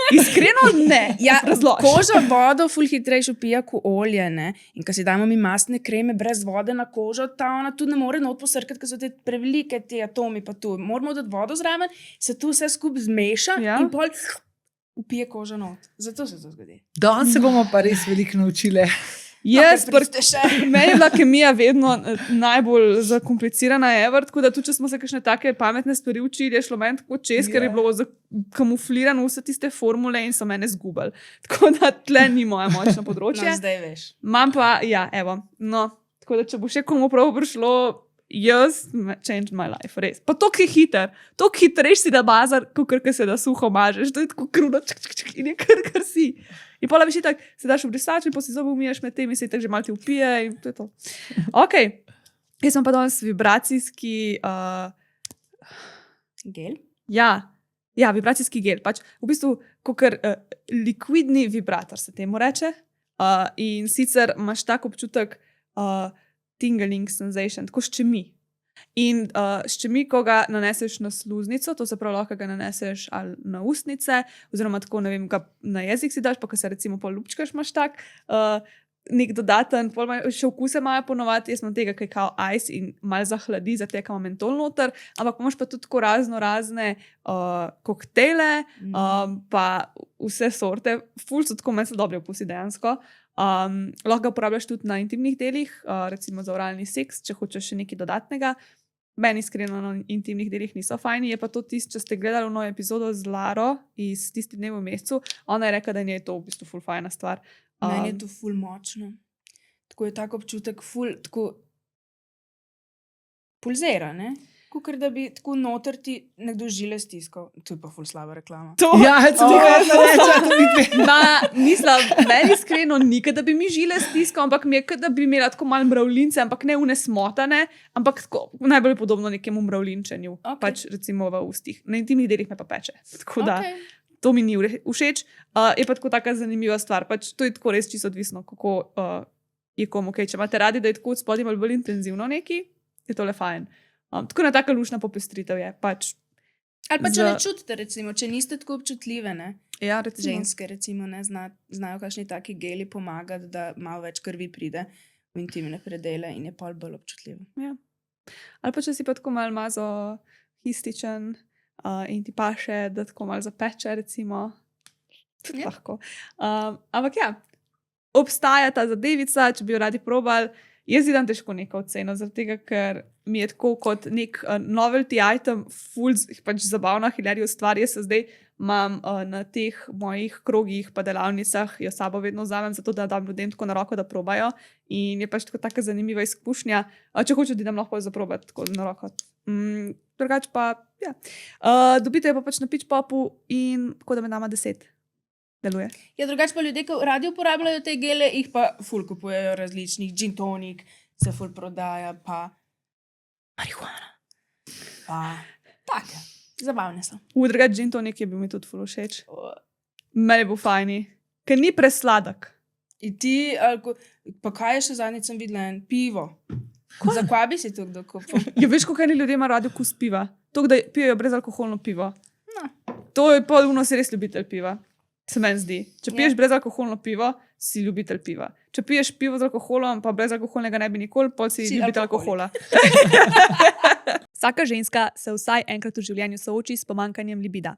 Iskreno ne. Ja, razloži. Koža vodo ful hitrejše upija kot olje, ne? In ko si damo mi mastne kreme brez vode na kožo, ta ona tudi ne more not posrkati, ker so te prevelike te atomi pa tu. Moramo dati vodo zraven, se tu vse skupaj zmeša in pol upije koža not. Zato se to zgodi. Danes se bomo pa res veliko naučile. Jaz, meni je bila kemija vedno najbolj zakomplicirana ever, tako da tudi, če smo se kakšne take pametne stvari učili, je šlo meni tako čez, ker je bilo zakamuflirano vse tiste formule in so mene zgubili. Tako da tle ni moje močno področje. No, zdaj veš. Imam pa, ja, evo, no, tako da če bo še komu prav prišlo, jaz changed my life, res. Pa toliko je hiter, toliko hitrejš si da bazar, kakor se da suho mažeš, to je tako kruno, in je kar si. In pola veš itak, se daš v brisač in pa si zobe umiješ med tem in se itak že malo ti upije in to je to. Ok, jaz sem pa danes vibracijski... Gel? Ja, vibracijski gel. Pač v bistvu, kakor likvidni vibrator se temu reče. In sicer imaš tak občutek tingling sensation, tako ščemi. In s čemigo ga naneseš na sluznico, to se pravi, lahko ga naneseš ali na ustnice, oziroma tako, ne vem, ga na jezik si daš, pa ko se recimo pol lupčkaš, imaš tak. Nek dodaten, še okuse imajo ponovadi, jaz imam tega, kaj kao ice in malo zahladi, zato ima mentol noter, ampak imaš pa tudi tako razne koktejle, pa vse sorte, ful so tako meni dobre okusi dejansko. Lahko ga uporabljaš tudi na intimnih delih, recimo za oralni seks, če hočeš še nekaj dodatnega. Meni iskreno na intimnih delih niso fajni, je pa to tisto, če ste gledali novo epizodo z Laro iz Tisti dnev v mesecu, ona je rekla, da je to v bistvu ful fajna stvar. Meni je to ful močno. Tako je tak občutek ful, tako pulzira, ne? Kukor da bi tako noter ti nekdo žile stiskal. To je pa ful slaba reklama. Ja, tudi kaj se reče, to mi dve. Mislim, meni iskreno nikaj, da bi mi žile stiskal, ampak mi je, da bi imela tako malo mravljince, ampak ne unesmotane, ampak tako najbolj podobno nekemu mravljinčenju, pač recimo v ustih. Na intimnih delih me pa peče. Tako da to mi ni všeč. Je pa tako taka zanimiva stvar, pač to je tako res čisto odvisno, kako je komu kaj. Če imate radi, da je tako od spodaj malo bolj intenzivno neki, je tole fajn. Tako na taka lušna popestritev je. Pač ali pa če ne čutite, recimo, če niste tako občutljive, ne? Ja, recimo. Ženske, recimo, ne znajo kakšni taki geli pomagati, da malo več krvi pride v intimne predele in je pol bolj občutljivo. Ja. Ali pa če si pa tako malo mazohističen in ti paše, da tako malo zapeče, recimo. Tudi lahko. Ampak ja, obstaja ta zadevica, če bi jo radi probali. Jaz ji dam težko neko oceno, zaradi tega, ker mi je tako kot nek novelty item, ful, pač zabavna, hilarious stvar. Jaz se zdaj imam na teh mojih krogih pa delavnicah, jo sabo vedno vzamem, zato da dam ljudem tako na roko, da probajo. In je pač tako taka zanimiva izkušnja. Če hočeš, da dam lahko zaprobati tako na roko. Drugače pa, ja. Dobite jo pa pač na Pitch Popu in tako da med nama 10. Deluje. Ja, drugače pa ljudje, ki radi uporabljajo te gele, jih pa ful kupujejo različnih, gin tonik se ful prodaja, pa marihuana. Pa take, zabavne so. Drugače gin tonik je bil mi tudi ful všeč. Meni bo fajni, ker ni presladek. In ti, pa kaj je še zadnjič sem videla, pivo. Zakaj bi si to kdo kupil? Ja, veš, koliko ljudje ima radi okus piva. To, da pijejo brezalkoholno pivo. No. To je pa si res ljubitelj piva. Se meni zdi. Če piješ brezalkoholno pivo, si ljubitelj piva. Če piješ pivo z alkoholom, pa brezalkoholnega ne bi nikoli, pol si ljubitelj alkohola. Vsaka ženska se vsaj enkrat v življenju sooči s pomanjkanjem libida.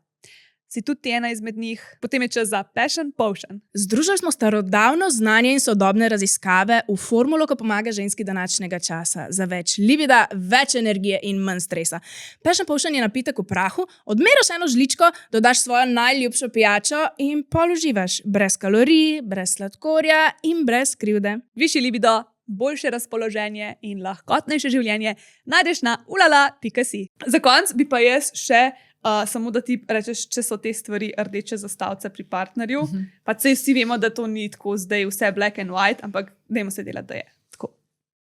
Si tudi ena izmed njih, potem je čas za Passion Potion. Združili smo starodavno znanje in sodobne raziskave v formulo, ki pomaga ženski današnjega časa za več libida, več energije in manj stresa. Passion Potion je napitek v prahu, odmeriš eno žličko, dodaš svojo najljubšo pijačo in pol uživaš. Brez kalorij, brez sladkorja in brez krivde. Višji libido, boljše razpoloženje in lahkotnejše življenje najdeš na ulala.si. Za konec bi pa jaz še samo da ti rečeš, če so te stvari rdeče zastavice pri partnerju. Pa vsi vemo, da to ni tako zdaj vse black and white, ampak dajmo se delati, da je tako.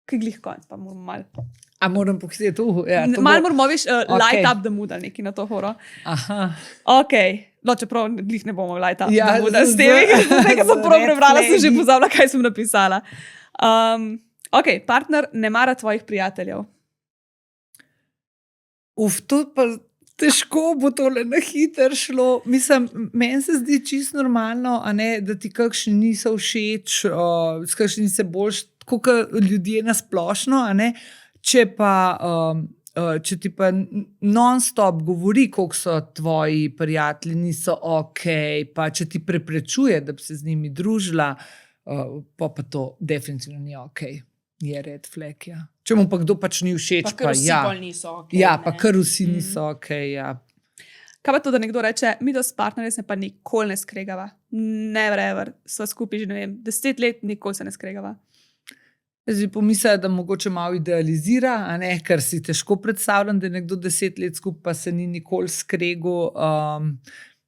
Kaj glih konc, pa moramo malo. A moram pohiteti? Ja, malo moramo, veš, light up the mood ali nekaj na to horo. Aha. Ok, no čeprav glih ne bomo light up the mood s temi, nekaj sem prav prebrala, sem že pozabila, kaj sem napisala. Ok, partner ne mara tvojih prijateljev. To pa težko bo tole na hiter šlo. Mislim, meni se zdi čisto normalno, a ne, da ti kakšni niso všeč, s kakšni se boljš, tako kot ljudje na splošno, a ne. Če ti pa non-stop govori, koliko so tvoji prijatelji, niso ok, pa če ti preprečuje, da bi se z njimi družila, pa to definitivno ni ok. Je red flag, ja. Če mu pa kdo pač ni všeč, pa kar vsi bolj niso ok. Ja, pa kar vsi niso ok, ja. Kaj pa to, da nekdo reče, mi s partnerjem se pa nikoli ne skregava. Never ever. Sva skupaj že, ne vem, 10 let, nikoli se ne skregava. Jaz bi pomislila, da mogoče malo idealizira, a ne, ker si težko predstavljam, da je nekdo 10 let skupaj, pa se ni nikoli skregal.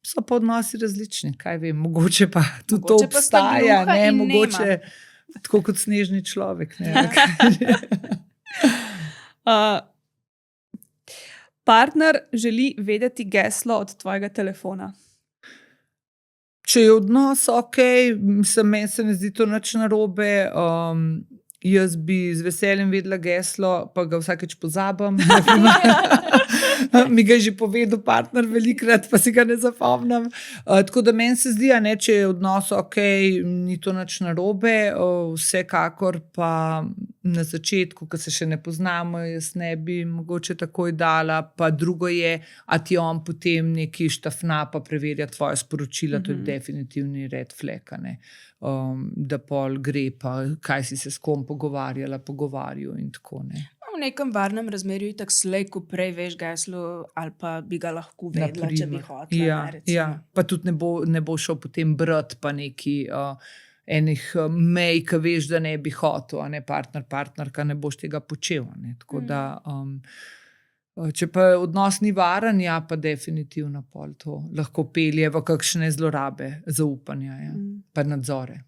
So pa odnosi različni, kaj vem, mogoče pa tudi to obstaja, ne, mogoče tako kot snežni človek. Partner želi vedeti geslo od tvojega telefona. Če je odnos ok, meni se ne zdi to nič narobe. Jaz bi z veseljem vedela geslo, pa ga vsakeč pozabim. Mi ga je že povedal partner velikrat, pa si ga ne zapomnim. Tako da meni se zdi, ne, če je odnos ok, ni to nič narobe, vsekakor pa na začetku, ko se še ne poznamo, jaz ne bi mogoče takoj dala, pa drugo je, a ti on potem neki štafna pa preverja tvoje sporočila, to je definitivni red flag, ne. Da pol gre pa, kaj si se s kom pogovarjal in tako, ne. V nekem varnem razmerju itak slej, ko prej veš geslo, ali pa bi ga lahko vedela, če bi hotela. Ja, ne, recimo. ja. Pa tudi ne bo šel potem brat pa neki enih mej, ki veš, da ne bi hotel, a ne partnerka, ne boš tega počel. Ne. Tako da, če pa odnos ni varen, ja, pa definitivno pol to lahko pelje v kakšne zlorabe zaupanja, ja. Pa nadzore.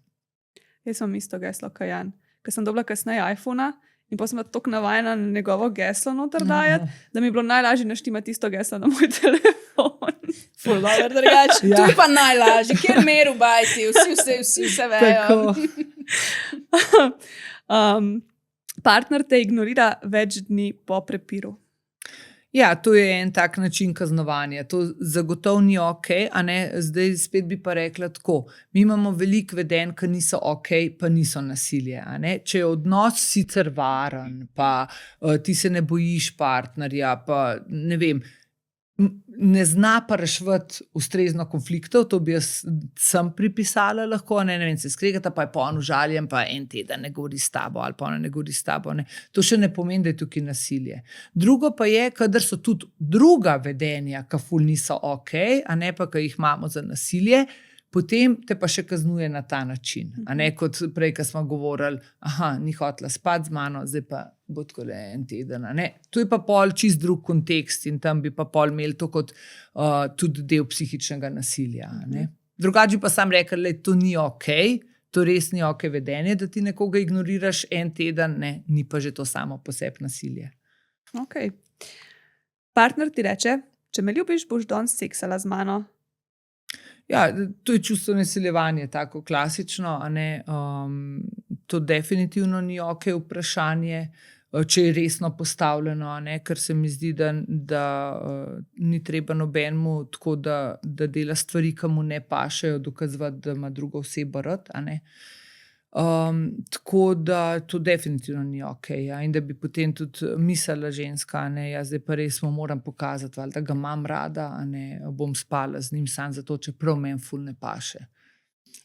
Jaz sem isto geslo, kaj Jan. Ker sem dobila kasneje iPhona in pa sem bila tako navajena na njegovo geslo noter dajati, da mi je bilo najlažje naštimati isto geslo na moj telefon. Ful dobro drugače. Ja. To je pa najlažje, kjer meru bajti, vsi se vejo. Partner te ignorira več dni po prepiru. Ja, to je en tak način kaznovanja. To zagotovo ni ok, a ne, zdaj spet bi pa rekla tako. Mi imamo veliko vedenj, ki niso ok, pa niso nasilje, a ne. Če je odnos sicer varen, pa ti se ne bojiš partnerja, pa ne vem, ne zna pa reševati ustrezno konfliktov, to bi jaz sem pripisala lahko, ne vem, se skregata, pa je pa on užaljen, pa en teden ne govori s tabo, ali pa ona ne govori s tabo, ne. To še ne pomeni, da je tukaj nasilje. Drugo pa je, kadar so tudi druga vedenja, ki ful niso ok, a ne pa, ki jih imamo za nasilje, potem te pa še kaznuje na ta način. A ne, kot prej, ko smo govorili, ni hotela spati z mano, zdaj pa bo tako le en teden. A ne. To je pa pol čist drug kontekst in tam bi pa pol imeli to kot tudi del psihičnega nasilja. A ne. Drugače pa sam rekel, da to ni ok, to res ni ok vedenje, da ti nekoga ignoriraš en teden, ne, ni pa že to samo po sebi nasilje. Ok. Partner ti reče, če me ljubiš, boš danes seksala z mano. Ja, to je čustveno izsiljevanje, tako klasično, a ne. To definitivno ni ok vprašanje, če je resno postavljeno, a ne, ker se mi zdi, da ni treba nobenemu tako, da dela stvari, ki mu ne pašejo, dokazovati, da ima drugo osebo rad, a ne. Tako da to definitivno ni ok, ja. In da bi potem tudi mislila ženska, ne, ja, zdaj pa res mu moram pokazati, da ga imam rada, a ne, bom spala z njim sam zato, čeprav meni ful ne paše.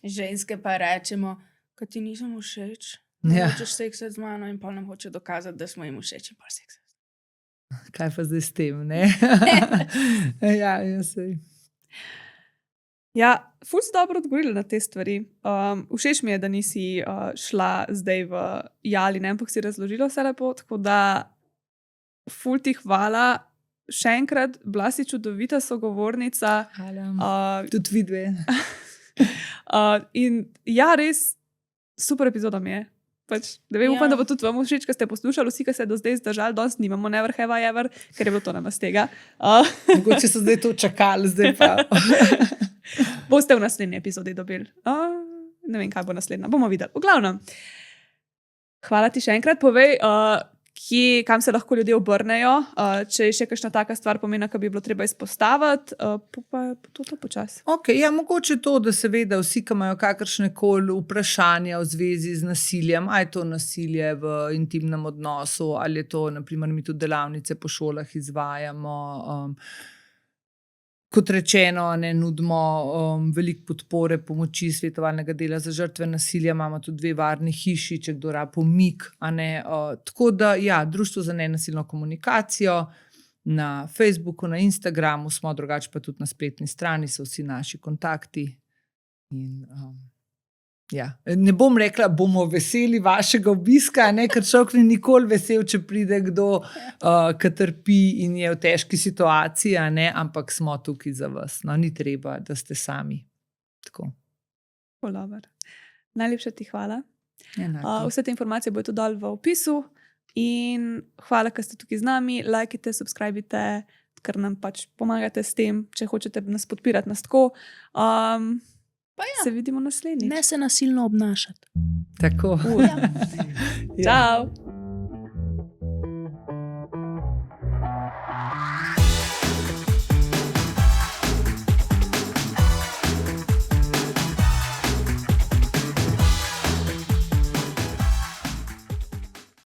Ženske pa rečemo, ko ti nisem všeč, Ja. hočeš seksati z mano in pa nam hoče dokazati, da smo jim všeč in pa seksati. Kaj pa zdaj s tem, ne? Ja, sej. Ja, ful si dobro odgovorila na te stvari. Všeč mi je, da nisi šla zdaj v jali, ne, ampak si razložila vse lepo, tako da ful ti hvala. Še enkrat, bila si čudovita sogovornica. Hvala. Tudi vidve. In ja, res super epizoda mi je. Pač, da vem, upam, da bo tudi vam všeč, ko ste poslušali, vsi, ki ste do zdaj zdržali, danes nimamo never have I ever, ker je bilo to nama z tega. Mogoče so zdaj to čakali, zdaj pa. Boste v naslednji epizodi dobili. Ne vem, kaj bo naslednja, bomo videli. V glavnem, hvala ti še enkrat. Povej, kam se lahko ljudje obrnejo, če je še kakšna taka stvar pomena, ki bi bilo treba izpostaviti, pa to počasi. Ok, ja, mogoče to, da seveda vsi, ki imajo kakršnekoli vprašanja v zvezi z nasiljem, ali je to nasilje v intimnem odnosu, ali je to, naprimer, mi tudi delavnice po šolah izvajamo. Kot rečeno, ne, nudimo veliko podpore, pomoči, svetovalnega dela za žrtve nasilja, imamo tudi 2 varni hiši, če kdo rabi pomik, a ne. Tako da, ja, Društvo za nenasilno komunikacijo na Facebooku, na Instagramu smo, drugače pa tudi na spletni strani so vsi naši kontakti. In ja, ne bom rekla, bomo veseli vašega obiska, ne, ker človek ni nikoli vesel, če pride kdo, ki trpi in je v težki situaciji, a ne, ampak smo tukaj za vas. No, ni treba, da ste sami. Tako. Najlepša ti hvala. Enako. Vse te informacije bodo dol v opisu in hvala, ker ste tukaj z nami. Lajkite, subscribite, ker nam pač pomagate s tem, če hočete nas podpirati nas tako. Pa ja. Se vidimo naslednjič. Ne se nasilno obnašati. Tako. Ja. Čau!